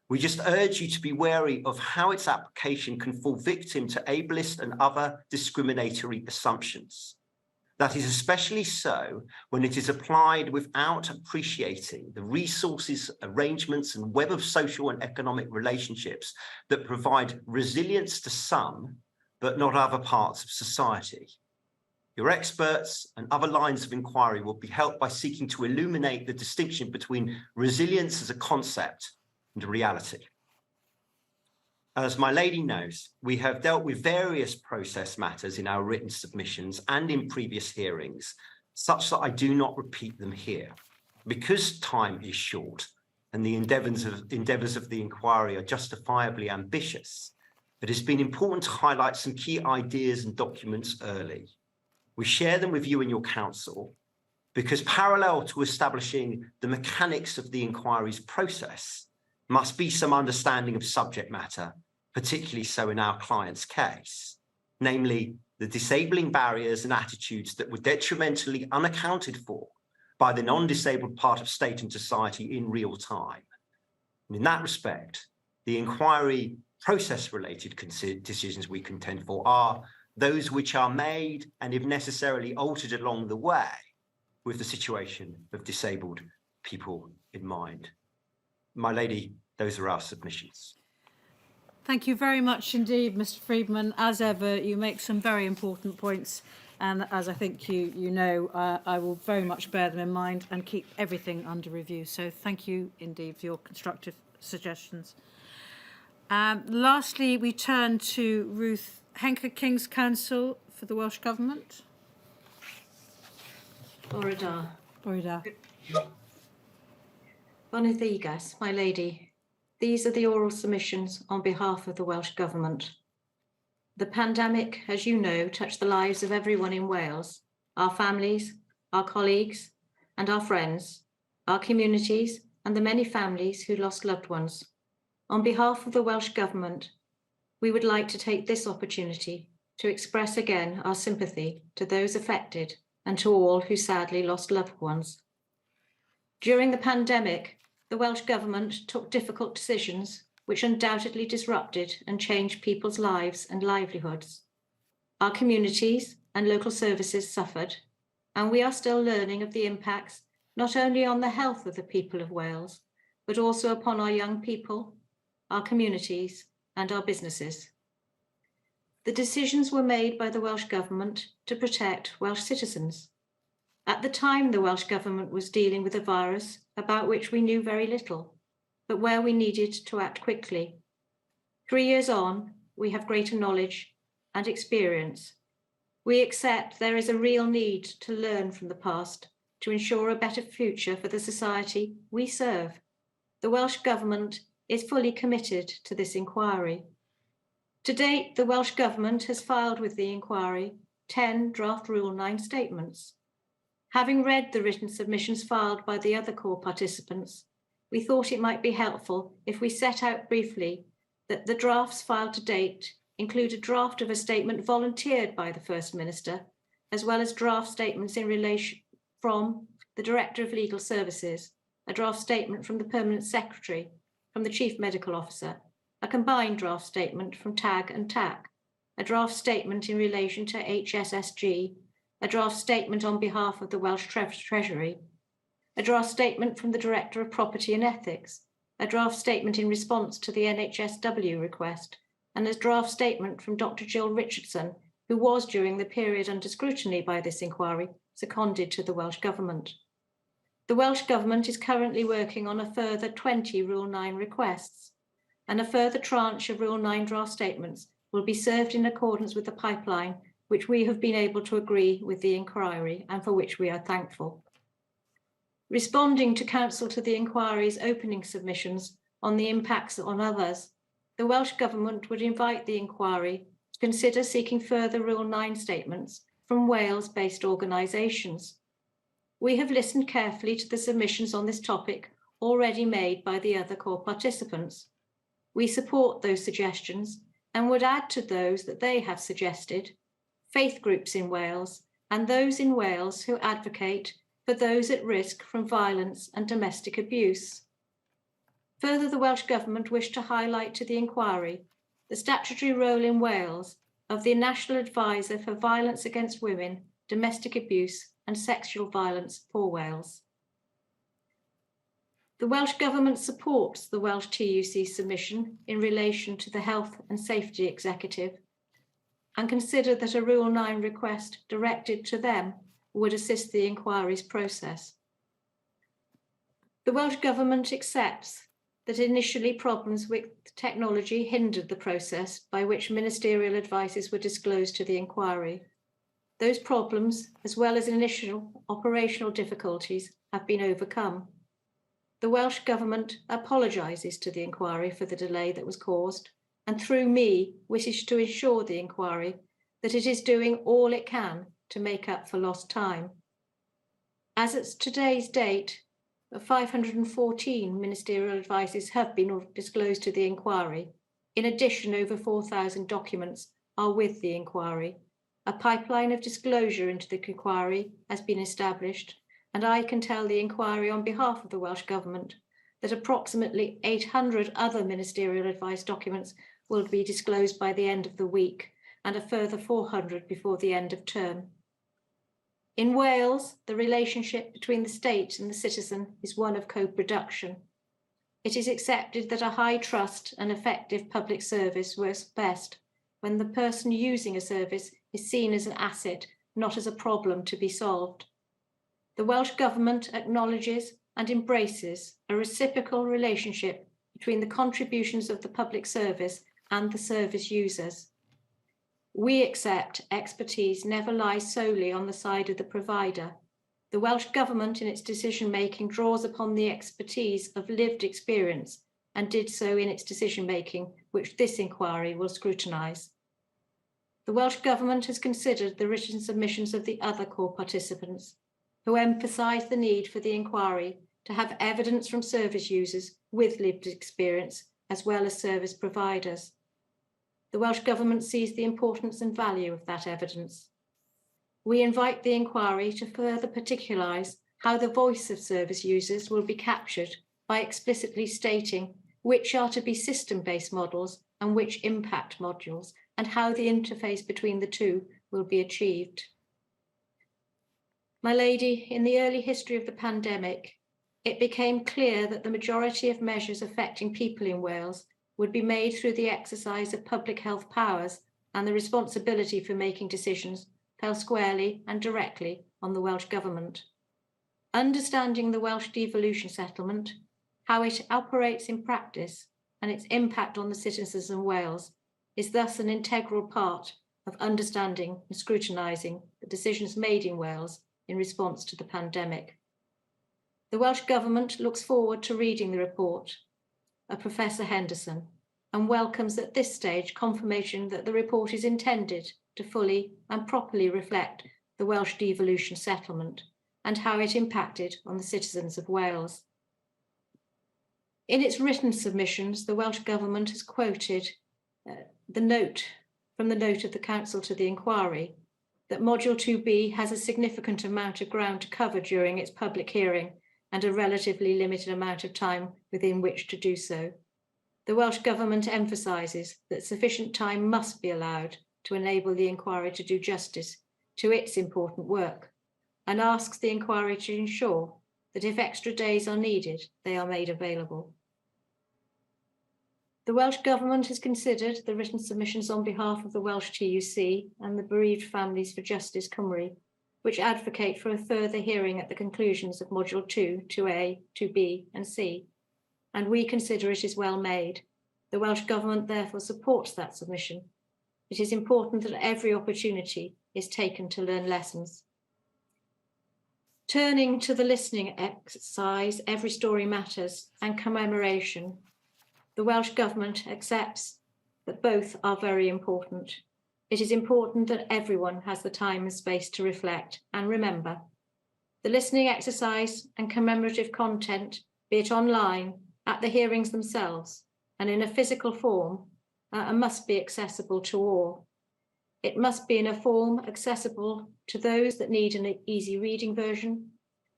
Speaker 6: We just urge you to be wary of how its application can fall victim to ableist and other discriminatory assumptions. That is especially so when it is applied without appreciating the resources, arrangements, and web of social and economic relationships that provide resilience to some, but not other parts of society. Your experts and other lines of inquiry will be helped by seeking to illuminate the distinction between resilience as a concept and a reality. As my lady knows, we have dealt with various process matters in our written submissions and in previous hearings, such that I do not repeat them here. Because time is short and the endeavours of the inquiry are justifiably ambitious, it has been important to highlight some key ideas and documents early. We share them with you and your council because parallel to establishing the mechanics of the inquiry's process must be some understanding of subject matter, particularly so in our client's case, namely the disabling barriers and attitudes that were detrimentally unaccounted for by the non-disabled part of state and society in real time. And in that respect, the inquiry process-related decisions we contend for are those which are made and if necessarily altered along the way with the situation of disabled people in mind. My lady, those are our submissions.
Speaker 1: Thank you very much indeed, Mr. Freedman. As ever, you make some very important points, and as I think you know, I will very much bear them in mind and keep everything under review. So thank you indeed for your constructive suggestions. Lastly, we turn to Ruth Henker, King's Counsel for the Welsh Government.
Speaker 7: Bore da.
Speaker 1: Bore da.
Speaker 7: Bonydd Ddigas, my lady. These are the oral submissions on behalf of the Welsh Government. The pandemic, as you know, touched the lives of everyone in Wales, our families, our colleagues, and our friends, our communities, and the many families who lost loved ones. On behalf of the Welsh Government, we would like to take this opportunity to express again our sympathy to those affected and to all who sadly lost loved ones. During the pandemic, the Welsh Government took difficult decisions which undoubtedly disrupted and changed people's lives and livelihoods. Our communities and local services suffered, and we are still learning of the impacts not only on the health of the people of Wales, but also upon our young people, our communities, and our businesses. The decisions were made by the Welsh Government to protect Welsh citizens. At the time, the Welsh Government was dealing with a virus about which we knew very little, but where we needed to act quickly. 3 years on, we have greater knowledge and experience. We accept there is a real need to learn from the past to ensure a better future for the society we serve. The Welsh Government is fully committed to this inquiry. To date, the Welsh Government has filed with the inquiry 10 draft Rule 9 statements. Having read the written submissions filed by the other core participants, we thought it might be helpful if we set out briefly that the drafts filed to date include a draft of a statement volunteered by the First Minister, as well as draft statements in relation from the Director of Legal Services, a draft statement from the Permanent Secretary, from the Chief Medical Officer, a combined draft statement from TAG and TAC, a draft statement in relation to HSSG, a draft statement on behalf of the Welsh Treasury, a draft statement from the Director of Property and Ethics, a draft statement in response to the NHSW request, and a draft statement from Dr. Jill Richardson, who was during the period under scrutiny by this inquiry, seconded to the Welsh Government. The Welsh Government is currently working on a further 20 Rule 9 requests, and a further tranche of Rule 9 draft statements will be served in accordance with the pipeline which we have been able to agree with the inquiry and for which we are thankful. Responding to Council to the inquiry's opening submissions on the impacts on others, the Welsh Government would invite the inquiry to consider seeking further Rule 9 statements from Wales-based organisations. We have listened carefully to the submissions on this topic already made by the other core participants. We support those suggestions and would add to those that they have suggested, faith groups in Wales and those in Wales who advocate for those at risk from violence and domestic abuse. Further, the Welsh Government wished to highlight to the inquiry the statutory role in Wales of the National Advisor for Violence Against Women, Domestic Abuse and Sexual Violence for Wales. The Welsh Government supports the Welsh TUC submission in relation to the Health and Safety Executive and consider that a Rule 9 request directed to them would assist the inquiry's process. The Welsh Government accepts that initially problems with technology hindered the process by which ministerial advices were disclosed to the inquiry. Those problems, as well as initial operational difficulties, have been overcome. The Welsh Government apologises to the inquiry for the delay that was caused, and through me wishes to assure the inquiry that it is doing all it can to make up for lost time. As at today's date, 514 ministerial advices have been disclosed to the inquiry. In addition, over 4,000 documents are with the inquiry. A pipeline of disclosure into the inquiry has been established, and I can tell the inquiry on behalf of the Welsh Government that approximately 800 other ministerial advice documents will be disclosed by the end of the week, and a further 400 before the end of term. In Wales, the relationship between the state and the citizen is one of co-production. It is accepted that a high trust and effective public service works best when the person using a service is seen as an asset, not as a problem to be solved. The Welsh Government acknowledges and embraces a reciprocal relationship between the contributions of the public service and the service users. We accept expertise never lies solely on the side of the provider. The Welsh Government in its decision-making draws upon the expertise of lived experience and did so in its decision-making, which this inquiry will scrutinise. The Welsh Government has considered the written submissions of the other core participants, who emphasise the need for the inquiry to have evidence from service users with lived experience as well as service providers. The Welsh Government sees the importance and value of that evidence. We invite the inquiry to further particularise how the voice of service users will be captured by explicitly stating which are to be system-based models and which impact modules, and how the interface between the two will be achieved. My lady, in the early history of the pandemic, it became clear that the majority of measures affecting people in Wales would be made through the exercise of public health powers, and the responsibility for making decisions fell squarely and directly on the Welsh Government. Understanding the Welsh devolution settlement, how it operates in practice, and its impact on the citizens of Wales, is thus an integral part of understanding and scrutinising the decisions made in Wales in response to the pandemic. The Welsh Government looks forward to reading the report of Professor Henderson and welcomes at this stage confirmation that the report is intended to fully and properly reflect the Welsh devolution settlement and how it impacted on the citizens of Wales. In its written submissions, the Welsh Government has quoted the note of the Council to the inquiry that Module 2B has a significant amount of ground to cover during its public hearing and a relatively limited amount of time within which to do so. The Welsh Government emphasises that sufficient time must be allowed to enable the inquiry to do justice to its important work and asks the inquiry to ensure that if extra days are needed, they are made available. The Welsh Government has considered the written submissions on behalf of the Welsh TUC and the Bereaved Families for Justice Cymru, which advocate for a further hearing at the conclusions of Module 2, 2A, 2B and C, and we consider it is well made. The Welsh Government therefore supports that submission. It is important that every opportunity is taken to learn lessons. Turning to the listening exercise, Every Story Matters, and commemoration, the Welsh Government accepts that both are very important. It is important that everyone has the time and space to reflect and remember. The listening exercise and commemorative content, be it online, at the hearings themselves, and in a physical form, must be accessible to all. It must be in a form accessible to those that need an easy reading version,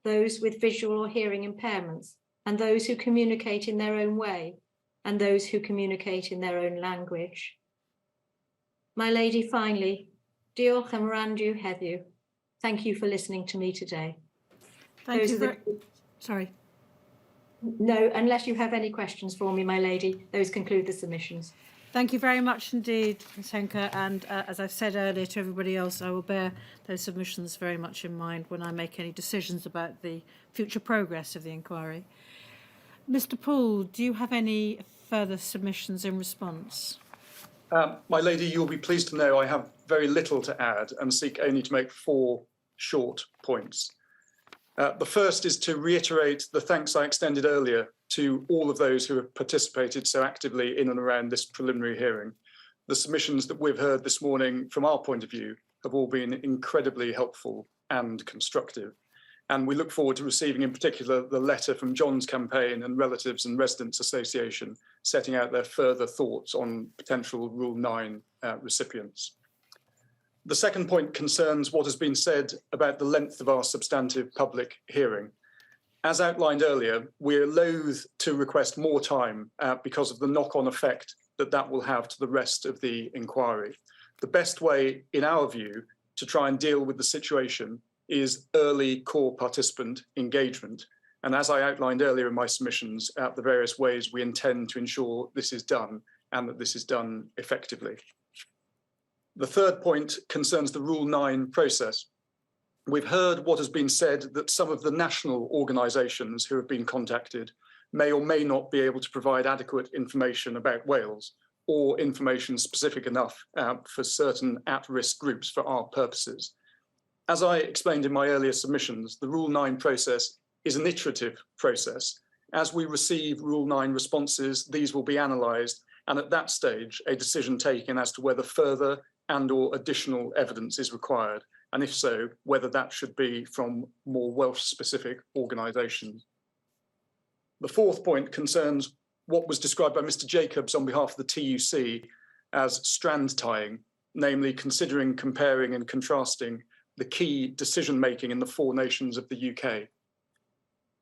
Speaker 7: those with visual or hearing impairments, and those who communicate in their own way, and those who communicate in their own language. My lady, finally, diolch am randiw heddiw. Thank you for listening to me today.
Speaker 1: Thank you. Sorry.
Speaker 7: No, unless you have any questions for me, my lady, those conclude the submissions.
Speaker 1: Thank you very much indeed, Ms Henker. And as I've said earlier to everybody else, I will bear those submissions very much in mind when I make any decisions about the future progress of the inquiry. Mr Poole, do you have any further submissions in response?
Speaker 2: My lady, you'll be pleased to know I have very little to add and seek only to make 4 short points. The first is to reiterate the thanks I extended earlier to all of those who have participated so actively in and around this preliminary hearing. The submissions that we've heard this morning, from our point of view, have all been incredibly helpful and constructive. And we look forward to receiving in particular the letter from John's campaign and Relatives and Residents Association, setting out their further thoughts on potential Rule 9 recipients. The second point concerns what has been said about the length of our substantive public hearing. As outlined earlier, we're loath to request more time because of the knock-on effect that will have to the rest of the inquiry. The best way, in our view, to try and deal with the situation is early core participant engagement. And as I outlined earlier in my submissions, the various ways we intend to ensure this is done and that this is done effectively. The third point concerns the Rule 9 process. We've heard what has been said that some of the national organisations who have been contacted may or may not be able to provide adequate information about Wales or information specific enough for certain at-risk groups for our purposes. As I explained in my earlier submissions, the Rule 9 process is an iterative process. As we receive Rule 9 responses, these will be analysed, and at that stage, a decision taken as to whether further and/or additional evidence is required, and if so, whether that should be from more Welsh-specific organisations. The fourth point concerns what was described by Mr Jacobs on behalf of the TUC as strand tying, namely considering, comparing and contrasting the key decision-making in the 4 nations of the UK.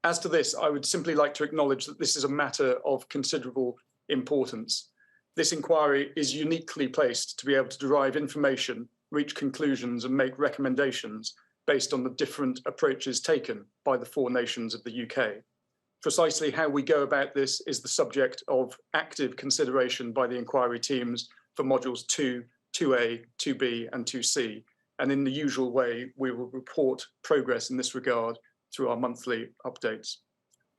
Speaker 2: As to this, I would simply like to acknowledge that this is a matter of considerable importance. This inquiry is uniquely placed to be able to derive information, reach conclusions and make recommendations based on the different approaches taken by the 4 nations of the UK. Precisely how we go about this is the subject of active consideration by the inquiry teams for modules 2, 2A, 2B and 2C. And in the usual way, we will report progress in this regard through our monthly updates.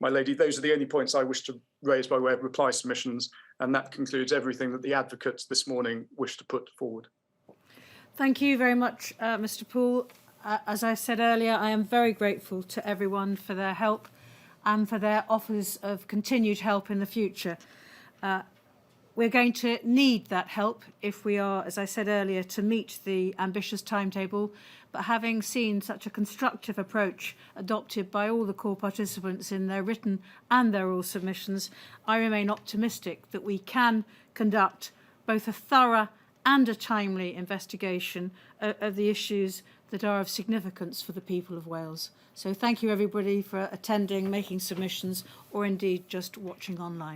Speaker 2: My lady, those are the only points I wish to raise by way of reply submissions, and that concludes everything that the advocates this morning wish to put forward.
Speaker 1: Thank you very much, Mr. Poole. As I said earlier, I am very grateful to everyone for their help and for their offers of continued help in the future. We're going to need that help if we are, as I said earlier, to meet the ambitious timetable. But having seen such a constructive approach adopted by all the core participants in their written and their oral submissions, I remain optimistic that we can conduct both a thorough and a timely investigation of the issues that are of significance for the people of Wales. So thank you everybody for attending, making submissions, or indeed just watching online.